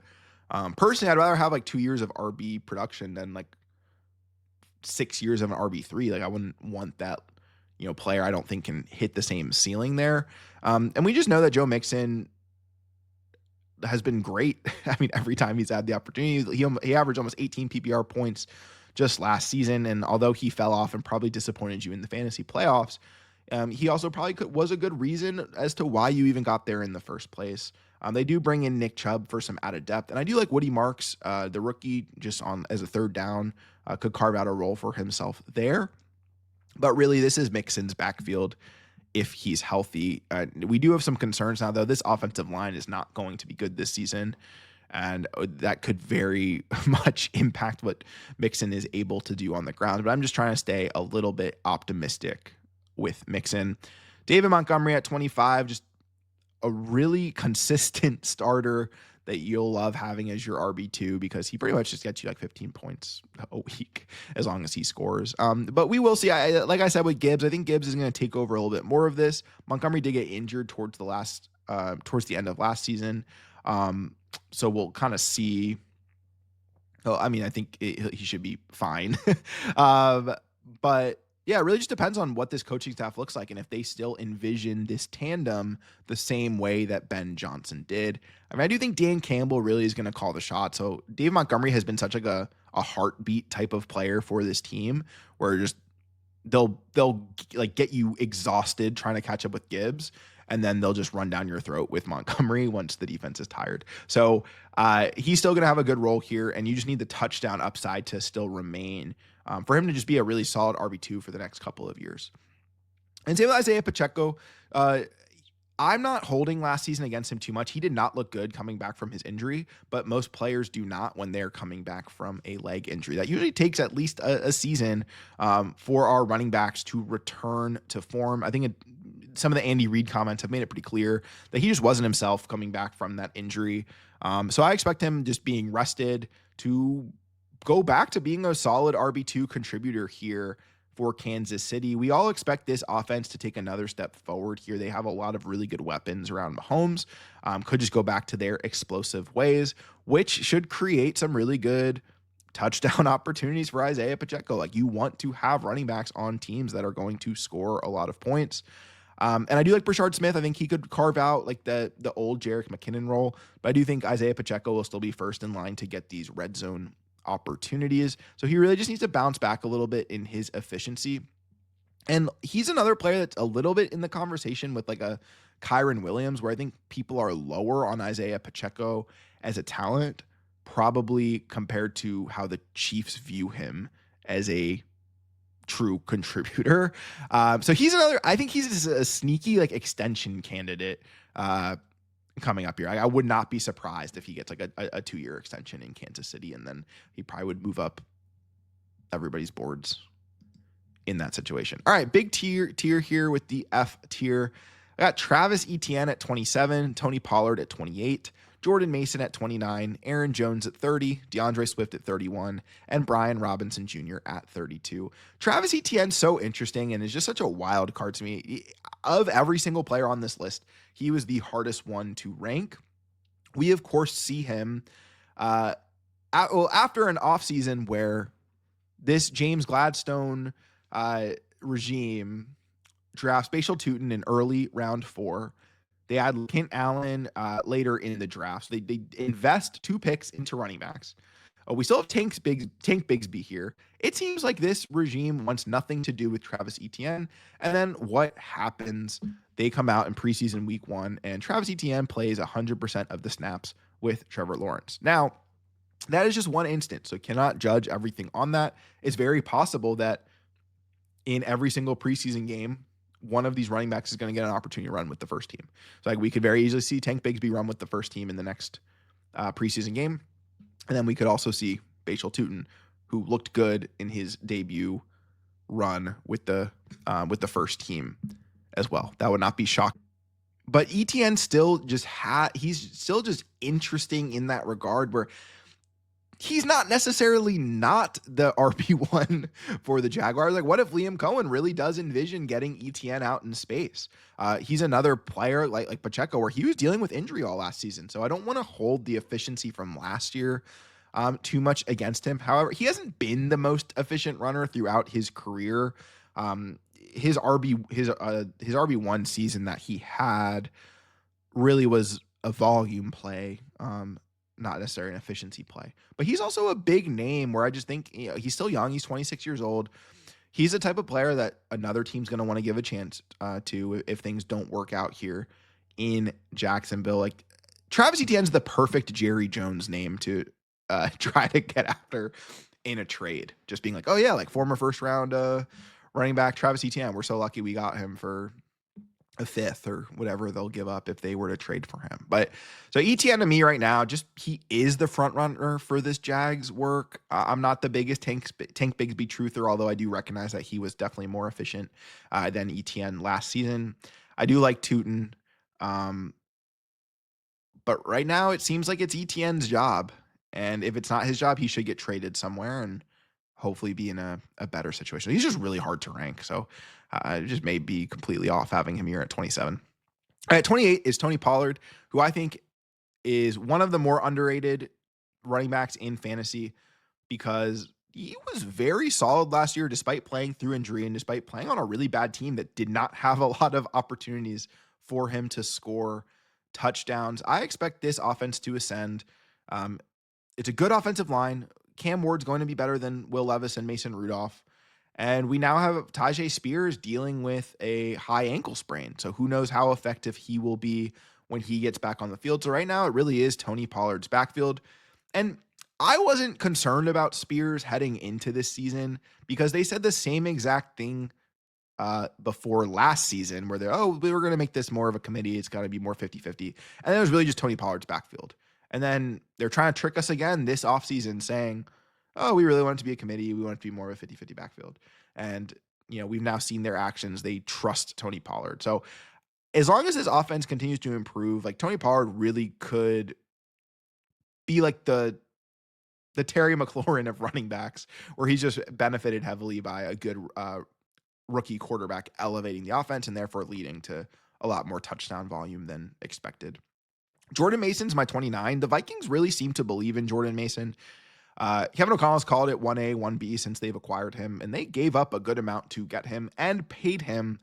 Personally, I'd rather have like 2 years of RB production than like 6 years of an RB3. Like I wouldn't want that, player I don't think can hit the same ceiling there. And we just know that Joe Mixon has been great. I mean, every time he's had the opportunity, he averaged almost 18 PPR points just last season. And although he fell off and probably disappointed you in the fantasy playoffs, he also probably was a good reason as to why you even got there in the first place. They do bring in Nick Chubb for some added depth. And I do like Woody Marks, the rookie, just on as a third down, could carve out a role for himself there. But really, this is Mixon's backfield if he's healthy. We do have some concerns now, though. This offensive line is not going to be good this season, and that could very much impact what Mixon is able to do on the ground. But I'm just trying to stay a little bit optimistic with Mixon. David Montgomery at 25, just a really consistent starter that you'll love having as your RB2 because he pretty much just gets you like 15 points a week as long as he scores. But we will see. Like I said with Gibbs, I think Gibbs is going to take over a little bit more of this. Montgomery did get injured towards the end of last season. So we'll kind of see. Oh, I mean, I think he should be fine. But yeah, it really just depends on what this coaching staff looks like and if they still envision this tandem the same way that Ben Johnson did. I mean, I do think Dan Campbell really is going to call the shot. So Dave Montgomery has been such like a heartbeat type of player for this team where just they'll like get you exhausted trying to catch up with Gibbs, and then they'll just run down your throat with Montgomery once the defense is tired. So he's still going to have a good role here, and you just need the touchdown upside to still remain for him to just be a really solid RB2 for the next couple of years. And same with Isaiah Pacheco. I'm not holding last season against him too much. He did not look good coming back from his injury, but most players do not when they're coming back from a leg injury. That usually takes at least a season for our running backs to return to form. I think some of the Andy Reid comments have made it pretty clear that he just wasn't himself coming back from that injury. So I expect him just being rested to go back to being a solid RB2 contributor here for Kansas City. We all expect this offense to take another step forward here. They have a lot of really good weapons around Mahomes. Could just go back to their explosive ways, which should create some really good touchdown opportunities for Isaiah Pacheco. Like you want to have running backs on teams that are going to score a lot of points. And I do like Brashard Smith. I think he could carve out like the old Jerick McKinnon role, but I do think Isaiah Pacheco will still be first in line to get these red zone opportunities. So he really just needs to bounce back a little bit in his efficiency. And he's another player that's a little bit in the conversation with like a Kyron Williams, where I think people are lower on Isaiah Pacheco as a talent, probably compared to how the Chiefs view him as a true contributor. So I think he's a sneaky like extension candidate coming up here. I would not be surprised if he gets like a 2-year extension in Kansas City, and then he probably would move up everybody's boards in that situation. All right, big tier here with the F tier. I got Travis Etienne at 27, Tony Pollard at 28, Jordan Mason at 29, Aaron Jones at 30, DeAndre Swift at 31, and Brian Robinson Jr. at 32. Travis Etienne's so interesting and is just such a wild card to me. Of every single player on this list, he was the hardest one to rank. We, of course, see him after an offseason where this James Gladstone regime drafts Spatial Tootin in early round 4. They add Kent Allen later in the draft. So they invest 2 picks into running backs. We still have Tank Bigsby here. It seems like this regime wants nothing to do with Travis Etienne. And then what happens? They come out in preseason week 1, and Travis Etienne plays 100% of the snaps with Trevor Lawrence. Now, that is just one instance, so cannot judge everything on that. It's very possible that in every single preseason game, one of these running backs is going to get an opportunity to run with the first team. So like we could very easily see Tank Bigsby run with the first team in the next preseason game. And then we could also see Bachel Tutin, who looked good in his debut run with the first team as well. That would not be shocking. But ETN still just he's still just interesting in that regard where he's not necessarily not the RB1 for the Jaguars. Like, what if Liam Cohen really does envision getting ETN out in space? He's another player like Pacheco, where he was dealing with injury all last season. So I don't want to hold the efficiency from last year too much against him. However, he hasn't been the most efficient runner throughout his career. His RB1 season that he had really was a volume play. Not necessarily an efficiency play, but he's also a big name where I just think, he's still young. He's 26 years old. He's the type of player that another team's going to want to give a chance to if things don't work out here in Jacksonville. Like Travis Etienne's the perfect Jerry Jones name to try to get after in a trade. Just being like, oh yeah, like former first round running back Travis Etienne. We're so lucky we got him for a fifth or whatever they'll give up if they were to trade for him. But so ETN to me right now, just he is the front runner for this Jags work. I'm not the biggest Tank Bigsby truther, although I do recognize that he was definitely more efficient than ETN last season. I do like Tutin. But right now it seems like it's ETN's job. And if it's not his job, he should get traded somewhere and hopefully be in a better situation. He's just really hard to rank. So it just may be completely off having him here at 27. At 28 is Tony Pollard, who I think is one of the more underrated running backs in fantasy because he was very solid last year despite playing through injury and despite playing on a really bad team that did not have a lot of opportunities for him to score touchdowns. I expect this offense to ascend. It's a good offensive line. Cam Ward's going to be better than Will Levis and Mason Rudolph. And we now have Tyjae Spears dealing with a high ankle sprain. So who knows how effective he will be when he gets back on the field. So right now it really is Tony Pollard's backfield. And I wasn't concerned about Spears heading into this season because they said the same exact thing before last season where we were going to make this more of a committee. It's got to be more 50-50. And then it was really just Tony Pollard's backfield. And then they're trying to trick us again this offseason saying, oh, we really want it to be a committee. We want it to be more of a 50-50 backfield. And, we've now seen their actions. They trust Tony Pollard. So as long as his offense continues to improve, like Tony Pollard really could be like the Terry McLaurin of running backs, where he's just benefited heavily by a good rookie quarterback elevating the offense and therefore leading to a lot more touchdown volume than expected. Jordan Mason's my 29. The Vikings really seem to believe in Jordan Mason. Kevin O'Connell's called it 1A, 1B since they've acquired him, and they gave up a good amount to get him and paid him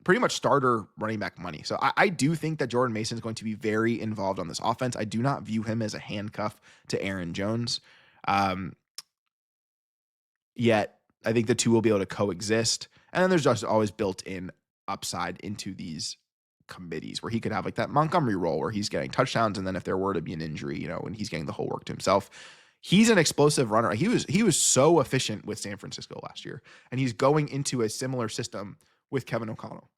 pretty much starter running back money. So I do think that Jordan Mason is going to be very involved on this offense. I do not view him as a handcuff to Aaron Jones. Yet I think the two will be able to coexist. And then there's just always built-in upside into these committees where he could have like that Montgomery role where he's getting touchdowns. And then if there were to be an injury, and he's getting the whole work to himself, he's an explosive runner. He was so efficient with San Francisco last year, and he's going into a similar system with Kevin O'Connell.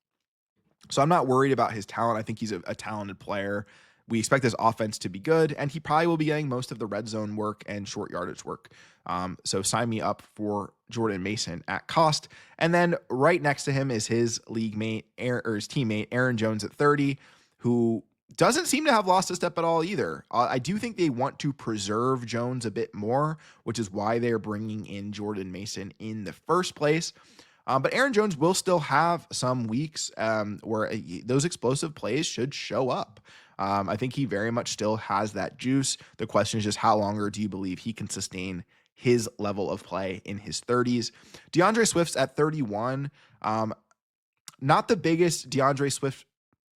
So I'm not worried about his talent. I think he's a talented player. We expect this offense to be good, and he probably will be getting most of the red zone work and short yardage work. So sign me up for Jordan Mason at cost. And then right next to him is his league mate, or his teammate, Aaron Jones at 30, who doesn't seem to have lost a step at all either. I do think they want to preserve Jones a bit more, which is why they're bringing in Jordan Mason in the first place. But Aaron Jones will still have some weeks where those explosive plays should show up. I think he very much still has that juice. The question is just how longer do you believe he can sustain his level of play in his 30s? DeAndre Swift's at 31. Not the biggest DeAndre Swift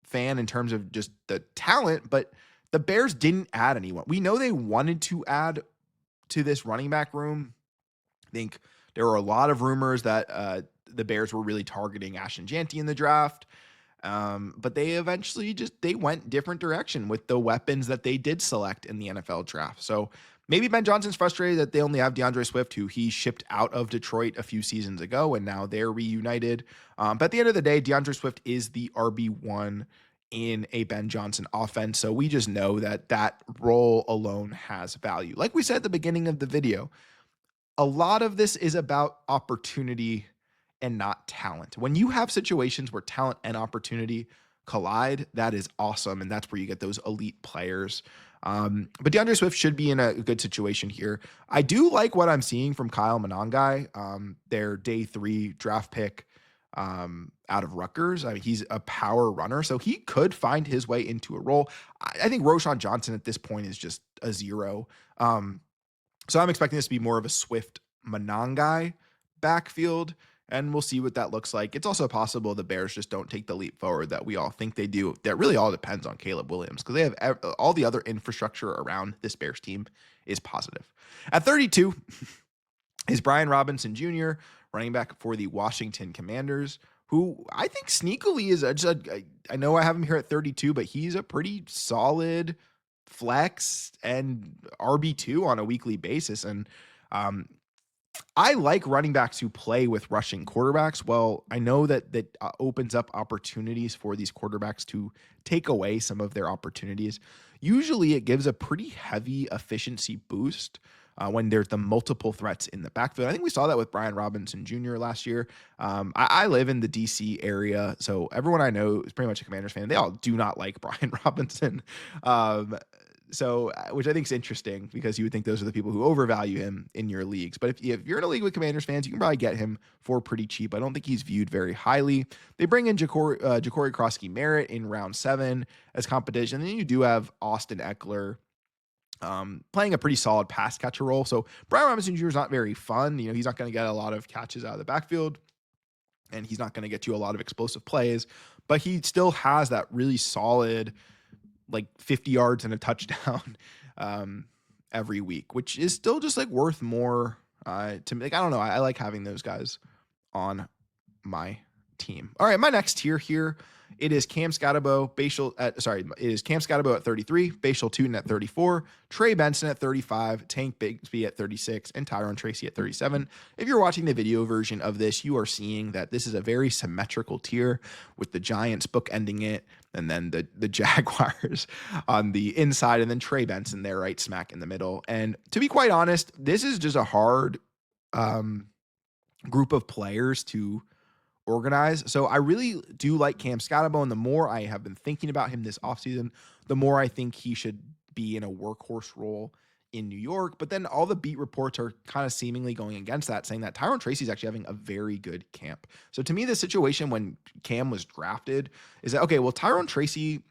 fan in terms of just the talent, but the Bears didn't add anyone. We know they wanted to add to this running back room, I think there were a lot of rumors that the Bears were really targeting Ashton Jeanty in the draft. But they eventually they went different direction with the weapons that they did select in the NFL draft. So maybe Ben Johnson's frustrated that they only have DeAndre Swift, who he shipped out of Detroit a few seasons ago, and now they're reunited. But at the end of the day, DeAndre Swift is the RB1 in a Ben Johnson offense. So we just know that that role alone has value. Like we said at the beginning of the video, a lot of this is about opportunity and not talent. When you have situations where talent and opportunity collide, that is awesome. And that's where you get those elite players. But DeAndre Swift should be in a good situation here. I do like what I'm seeing from Kyle Monangai, their day 3 draft pick out of Rutgers. I mean, he's a power runner, so he could find his way into a role. I think Roschon Johnson at this point is just a zero. So I'm expecting this to be more of a Swift Monangai backfield, and we'll see what that looks like. It's also possible the Bears just don't take the leap forward that we all think they do. That really all depends on Caleb Williams, because they have all the other infrastructure around this Bears team is positive. At 32 is Brian Robinson Jr., running back for the Washington Commanders, who I think sneakily is I know I have him here at 32, but he's a pretty solid flex and RB2 on a weekly basis. And I like running backs who play with rushing quarterbacks. Well, I know that opens up opportunities for these quarterbacks to take away some of their opportunities. Usually it gives a pretty heavy efficiency boost when there's the multiple threats in the backfield. I think we saw that with Brian Robinson Jr. last year. I live in the DC area, so everyone I know is pretty much a Commanders fan. They all do not like Brian Robinson. Which I think is interesting, because you would think those are the people who overvalue him in your leagues. But if you're in a league with Commanders fans, you can probably get him for pretty cheap. I don't think he's viewed very highly. They bring in Ja'Cory Krosky-Merritt in round 7 as competition. And then you do have Austin Eckler playing a pretty solid pass catcher role. So Brian Robinson Jr. is not very fun. He's not going to get a lot of catches out of the backfield, and he's not going to get you a lot of explosive plays, but he still has that really solid, like 50 yards and a touchdown every week, which is still just like worth more to me. Like, I don't know. I like having those guys on my team. All right, my next tier here, it is Cam Scatterbo, it is Cam Scatterbo at 33, Bashal Tootin at 34, Trey Benson at 35, Tank Bigsby at 36, and Tyrone Tracy at 37. If you're watching the video version of this, you are seeing that this is a very symmetrical tier, with the Giants bookending it, and then the Jaguars on the inside, and then Trey Benson there right smack in the middle. And to be quite honest, this is just a hard group of players to organize. So I really do like Cam Scatterbo, and the more I have been thinking about him this offseason, the more I think he should be in a workhorse role in New York. But then all the beat reports are kind of seemingly going against that, saying that Tyrone Tracy is actually having a very good camp. So to me, the situation when Cam was drafted is that, okay, well, Tyrone Tracy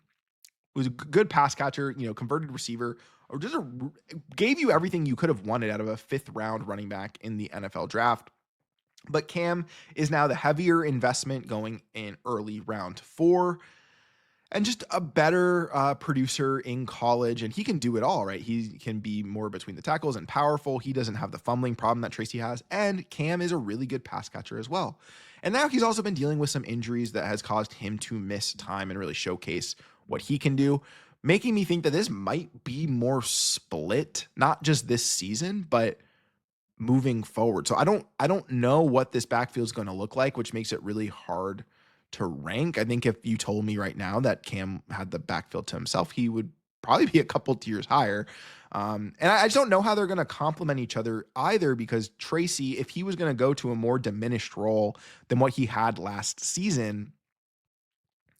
was a good pass catcher, converted receiver, or just gave you everything you could have wanted out of a 5th round running back in the NFL draft. But Cam is now the heavier investment going in early round 4, and just a better producer in college. And he can do it all, right? He can be more between the tackles and powerful. He doesn't have the fumbling problem that Tracy has. And Cam is a really good pass catcher as well. And now he's also been dealing with some injuries that has caused him to miss time and really showcase what he can do, making me think that this might be more split, not just this season, but moving forward. So I don't know what this backfield is going to look like, which makes it really hard to rank. I think if you told me right now that Cam had the backfield to himself, he would probably be a couple tiers higher. And I just don't know how they're going to complement each other either, because Tracy, if he was going to go to a more diminished role than what he had last season,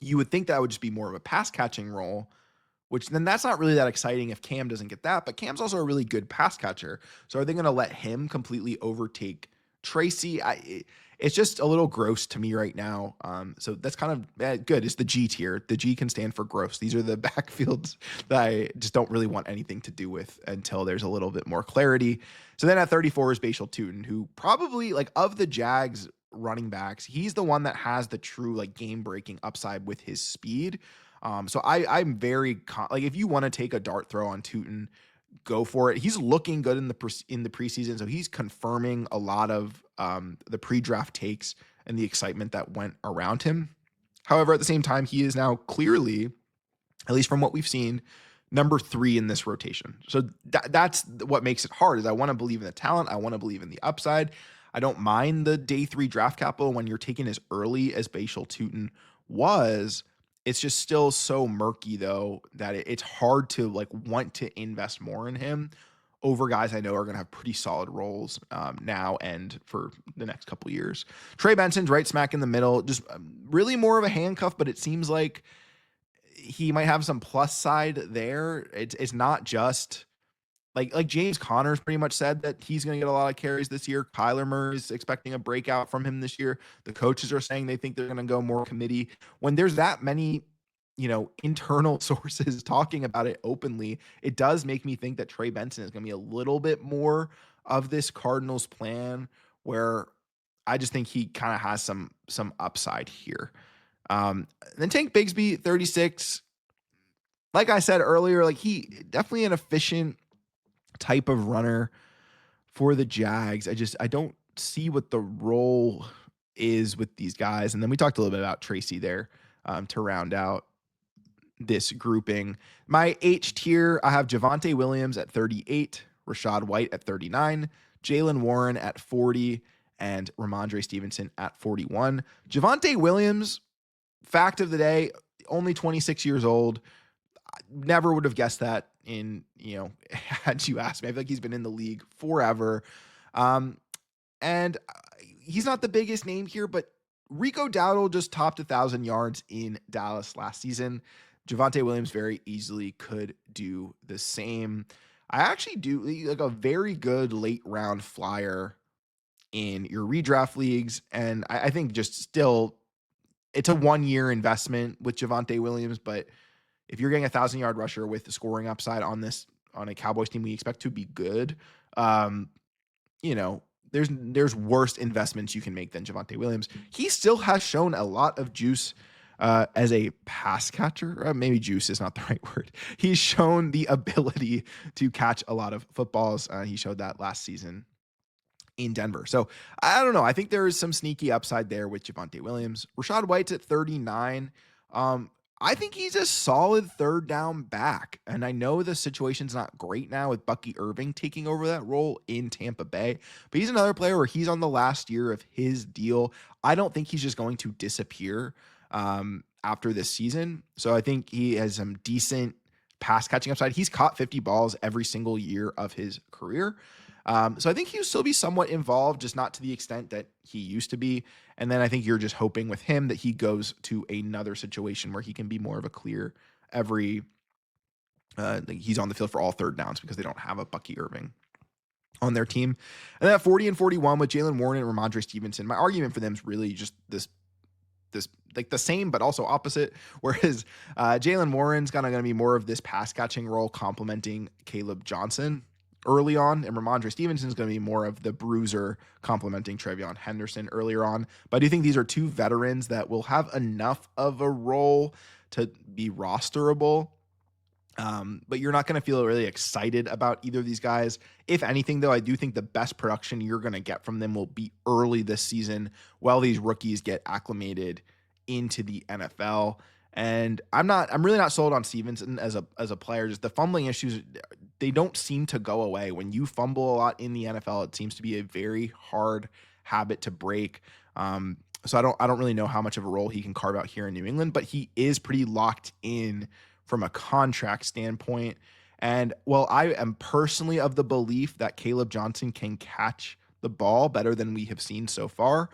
you would think that would just be more of a pass catching role, which then that's not really that exciting if Cam doesn't get that. But Cam's also a really good pass catcher. So are they going to let him completely overtake Tracy? It's just a little gross to me right now. So that's kind of good. It's the G tier. The G can stand for gross. These are the backfields that I just don't really want anything to do with until there's a little bit more clarity. So then at 34 is Bashal Tootin, who probably, like, of the Jags running backs, he's the one that has the true, like, game-breaking upside with his speed. So I'm very, if you want to take a dart throw on Tootin, go for it. He's looking good in the preseason, so he's confirming a lot of the pre-draft takes and the excitement that went around him. However, at the same time, he is now clearly, at least from what we've seen, number 3 in this rotation. So that's what makes it hard. Is I want to believe in the talent, I want to believe in the upside. I don't mind the day 3 draft capital when you're taking as early as Bashal Tutin was. It's just still so murky though that it's hard to like want to invest more in him over guys I know are going to have pretty solid roles now and for the next couple years. Trey Benson's right smack in the middle, just really more of a handcuff, but it seems like he might have some plus side there. It's not just like James Conner's pretty much said that he's going to get a lot of carries this year. Kyler Murray is expecting a breakout from him this year. The coaches are saying they think they're going to go more committee. When there's that many, internal sources talking about it openly, it does make me think that Trey Benson is going to be a little bit more of this Cardinals plan, where I just think he kind of has some upside here. Then Tank Bigsby, 36. Like I said earlier, like he definitely an efficient type of runner for the Jags. I don't see what the role is with these guys. And then we talked a little bit about Tracy there to round out this grouping. My H tier, I have Javonte Williams at 38, Rachaad White at 39, Jaylen Warren at 40, and Ramondre Stevenson at 41. Javonte Williams, fact of the day, only 26 years old. I never would have guessed that had you asked me. I feel like he's been in the league forever. And he's not the biggest name here, but Rico Dowdle just topped 1,000 yards in Dallas last season. Javonte Williams very easily could do the same. I actually do like a very good late round flyer in your redraft leagues. And I think just still it's a 1-year investment with Javonte Williams, but if you're getting 1,000-yard rusher with the scoring upside on a Cowboys team we expect to be good, there's worse investments you can make than Javonte Williams. He still has shown a lot of juice as a pass catcher. Maybe juice is not the right word. He's shown the ability to catch a lot of footballs. He showed that last season in Denver. So I don't know. I think there is some sneaky upside there with Javonte Williams. Rachaad White's at 39. I think he's a solid third down back. And I know the situation's not great now with Bucky Irving taking over that role in Tampa Bay, but he's another player where he's on the last year of his deal. I don't think he's just going to disappear after this season. So I think he has some decent pass catching upside. He's caught 50 balls every single year of his career. So I think he'll still be somewhat involved, just not to the extent that he used to be. And then I think you're just hoping with him that he goes to another situation where he can be more of a clear he's on the field for all third downs because they don't have a Bucky Irving on their team. And then at 40 and 41 with Jaylen Warren and Ramondre Stevenson, my argument for them is really just this like the same, but also opposite. Whereas Jaylen Warren's kind of going to be more of this pass catching role, complementing Caleb Johnson early on, and Ramondre Stevenson's going to be more of the bruiser, complementing Trevion Henderson earlier on. But I do think these are two veterans that will have enough of a role to be rosterable. But you're not going to feel really excited about either of these guys. If anything, though, I do think the best production you're going to get from them will be early this season while these rookies get acclimated into the NFL. And I'm really not sold on Stevenson as a player. Just the fumbling issues, they don't seem to go away. When you fumble a lot in the NFL, it seems to be a very hard habit to break. So I don't really know how much of a role he can carve out here in New England, but he is pretty locked in from a contract standpoint. And while I am personally of the belief that Caleb Johnson can catch the ball better than we have seen so far,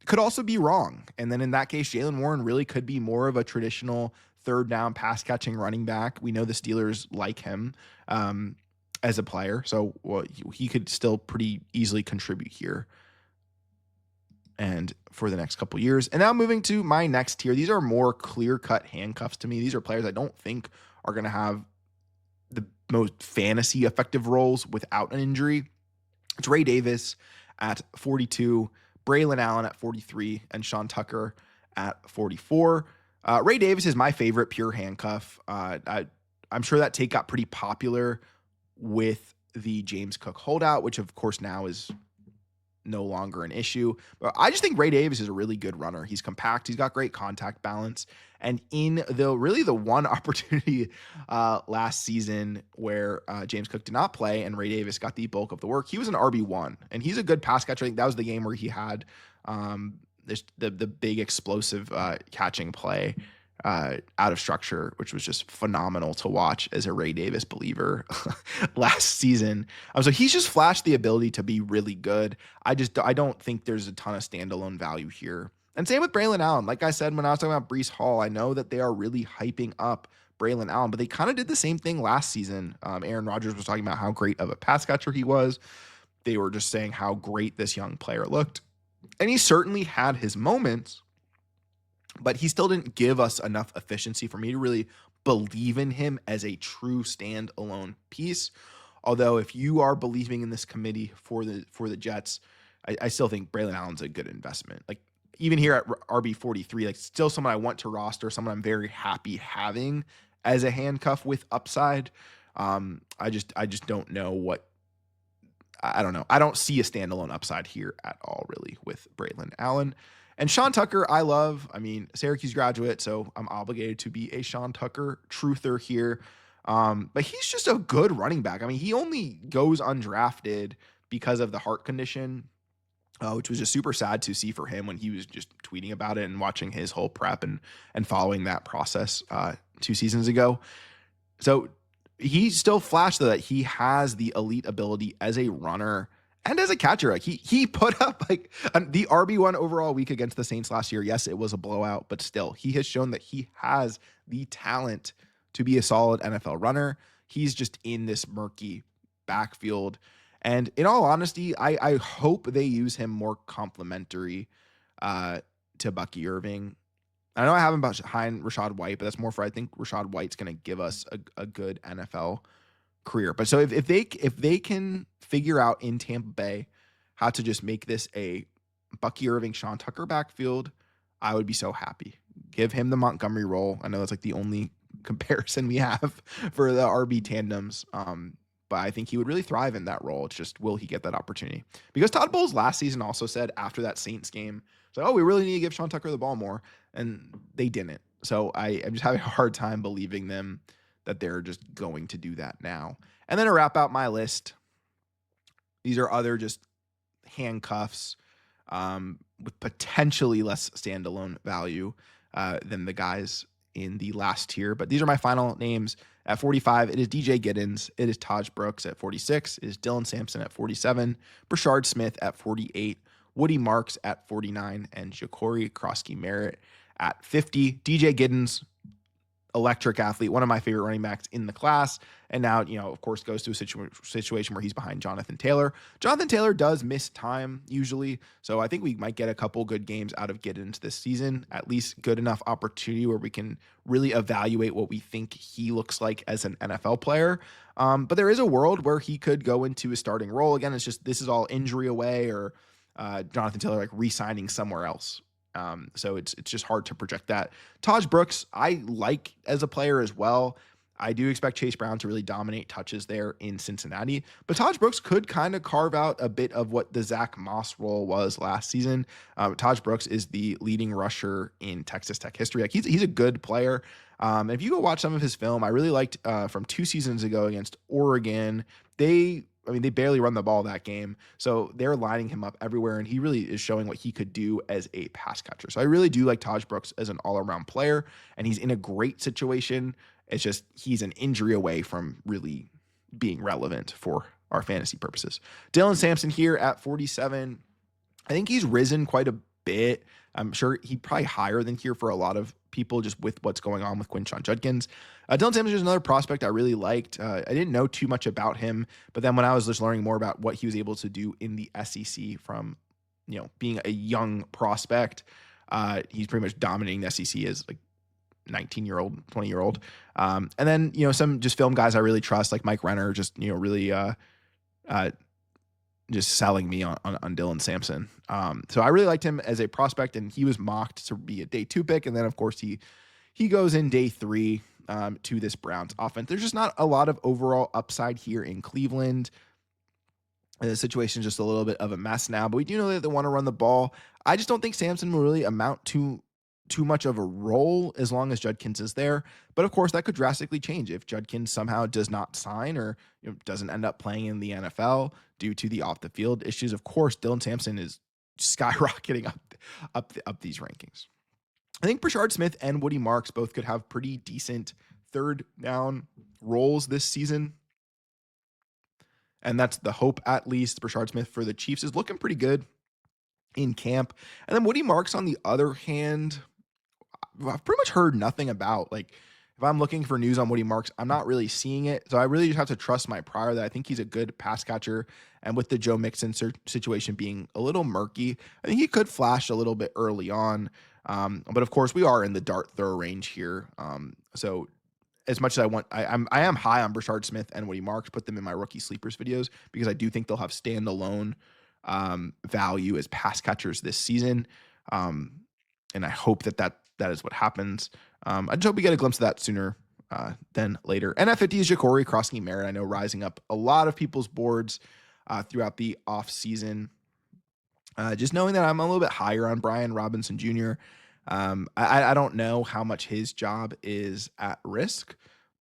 could also be wrong. And then in that case, Jaylen Warren really could be more of a traditional third down pass catching running back. We know the Steelers like him as a player. So he could still pretty easily contribute here and for the next couple years. And now moving to my next tier. These are more clear-cut handcuffs to me. These are players I don't think are going to have the most fantasy effective roles without an injury. It's Ray Davis at 42, Braylon Allen at 43, and Sean Tucker at 44. Ray Davis is my favorite pure handcuff. I'm sure that take got pretty popular with the James Cook holdout, which of course now is no longer an issue. But I just think Ray Davis is a really good runner. He's compact. He's got great contact balance. And in the one opportunity last season where James Cook did not play and Ray Davis got the bulk of the work, he was an RB1, and he's a good pass catcher. I think that was the game where he had the big explosive catching play out of structure, which was just phenomenal to watch as a Ray Davis believer last season. So he's just flashed the ability to be really good. I don't think there's a ton of standalone value here. And same with Braylon Allen. Like I said, when I was talking about Breece Hall, I know that they are really hyping up Braylon Allen, but they kind of did the same thing last season. Aaron Rodgers was talking about how great of a pass catcher he was. They were just saying how great this young player looked. And he certainly had his moments, but he still didn't give us enough efficiency for me to really believe in him as a true standalone piece. Although if you are believing in this committee for the Jets, I still think Braylon Allen's a good investment. Like, even here at RB43, like, still someone I want to roster, someone I'm very happy having as a handcuff with upside. I just don't know what, I don't know. I don't see a standalone upside here at all, really, with Braylon Allen. And Sean Tucker, I love. I mean, Syracuse graduate, so I'm obligated to be a Sean Tucker truther here. But he's just a good running back. I mean, he only goes undrafted because of the heart condition, which was just super sad to see for him when he was just tweeting about it and watching his whole prep and following that process 2 seasons ago. So he still flashed, though, that he has the elite ability as a runner and as a catcher. Like, he put up like the RB1 overall week against the Saints last year. Yes, it was a blowout, but still, he has shown that he has the talent to be a solid NFL runner. He's just in this murky backfield. And in all honesty, I hope they use him more complimentary to Bucky Irving. I know I have him behind Rachaad White, but that's more for, I think Rachaad White's going to give us a good NFL career. But so if they can figure out in Tampa Bay how to just make this a Bucky Irving, Sean Tucker backfield, I would be so happy. Give him the Montgomery role. I know that's like the only comparison we have for the RB tandems. But I think he would really thrive in that role. It's just, will he get that opportunity? Because Todd Bowles last season also said after that Saints game, so, oh, we really need to give Sean Tucker the ball more. And they didn't. So I'm just having a hard time believing them that they're just going to do that now. And then to wrap out my list, these are other just handcuffs with potentially less standalone value than the guys in the last tier. But these are my final names. At 45, it is DJ Giddens. It is Taj Brooks at 46. It is Dylan Sampson at 47. Brashard Smith at 48. Woody Marks at 49. And Ja'Cory Krosky-Merritt at 50. DJ Giddens, electric athlete, one of my favorite running backs in the class. And now, of course, goes to a situation where he's behind Jonathan Taylor. Jonathan Taylor does miss time usually. So I think we might get a couple good games out of Giddens this season, at least good enough opportunity where we can really evaluate what we think he looks like as an NFL player. But there is a world where he could go into a starting role. Again, it's just, this is all injury away or Jonathan Taylor like re-signing somewhere else. So it's just hard to project that. Taj Brooks, I like as a player as well. I do expect Chase Brown to really dominate touches there in Cincinnati, but Taj Brooks could kind of carve out a bit of what the Zach Moss role was last season. Taj Brooks is the leading rusher in Texas Tech history. Like, he's a good player. And if you go watch some of his film, I really liked from 2 seasons ago against Oregon. They barely run the ball that game. So they're lining him up everywhere, and he really is showing what he could do as a pass catcher. So I really do like Taj Brooks as an all-around player, and he's in a great situation. It's just, he's an injury away from really being relevant for our fantasy purposes. Dylan Sampson here at 47. I think he's risen quite a bit. I'm sure he'd probably higher than here for a lot of people just with what's going on with Quinshon Judkins. Dylan Sampson is another prospect I really liked. I didn't know too much about him, but then when I was just learning more about what he was able to do in the SEC from, being a young prospect, he's pretty much dominating the SEC as like 19-year-old, 20-year-old. And then, some just film guys I really trust, like Mike Renner, just, really just selling me on Dylan Sampson. So I really liked him as a prospect, and he was mocked to be a day 2 pick. And then of course he goes in day 3. to this Browns offense. There's just not a lot of overall upside here in Cleveland. The situation is just a little bit of a mess now, but we do know that they want to run the ball. I just don't think Samson will really amount to too much of a role as long as Judkins is there. But of course, that could drastically change if Judkins somehow does not sign or doesn't end up playing in the NFL due to the off the field issues. Of course, Dylan Sampson is skyrocketing up these rankings. I think Brashard Smith and Woody Marks both could have pretty decent third down roles this season. And that's the hope, at least. Brashard Smith for the Chiefs is looking pretty good in camp. And then Woody Marks, on the other hand, I've pretty much heard nothing about. Like, if I'm looking for news on Woody Marks, I'm not really seeing it. So I really just have to trust my prior that I think he's a good pass catcher. And with the Joe Mixon situation being a little murky, I think he could flash a little bit early on. But of course, we are in the dart throw range here. So as much as I am high on Brashard Smith and Woody Marks, put them in my rookie sleepers videos because I do think they'll have standalone value as pass catchers this season. And I hope that is what happens. I just hope we get a glimpse of that sooner than later. And at 50 is Ja'Cory Krosky-Merritt. I know rising up a lot of people's boards throughout the offseason. Just knowing that I'm a little bit higher on Brian Robinson Jr., I don't know how much his job is at risk,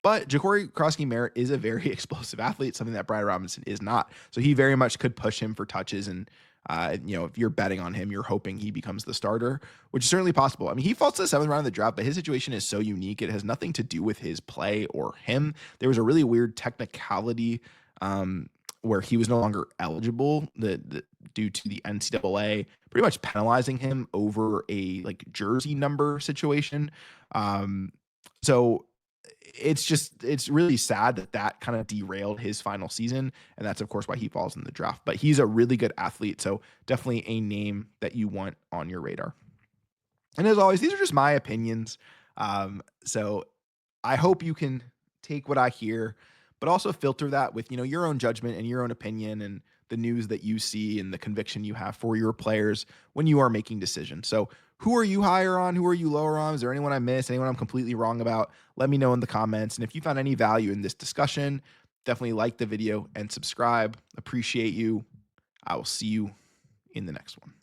but Ja'Cory Krosky-Merritt is a very explosive athlete, something that Brian Robinson is not. So he very much could push him for touches. And, if you're betting on him, you're hoping he becomes the starter, which is certainly possible. I mean, he falls to the 7th round of the draft, but his situation is so unique. It has nothing to do with his play or him. There was a really weird technicality where he was no longer eligible due to the NCAA pretty much penalizing him over a jersey number situation. So it's really sad that kind of derailed his final season. And that's of course why he falls in the draft, but he's a really good athlete. So definitely a name that you want on your radar. And as always, these are just my opinions. So I hope you can take what I hear, but also filter that with, your own judgment and your own opinion and the news that you see and the conviction you have for your players when you are making decisions. So who are you higher on? Who are you lower on? Is there anyone I missed? Anyone I'm completely wrong about? Let me know in the comments. And if you found any value in this discussion, definitely like the video and subscribe. Appreciate you. I will see you in the next one.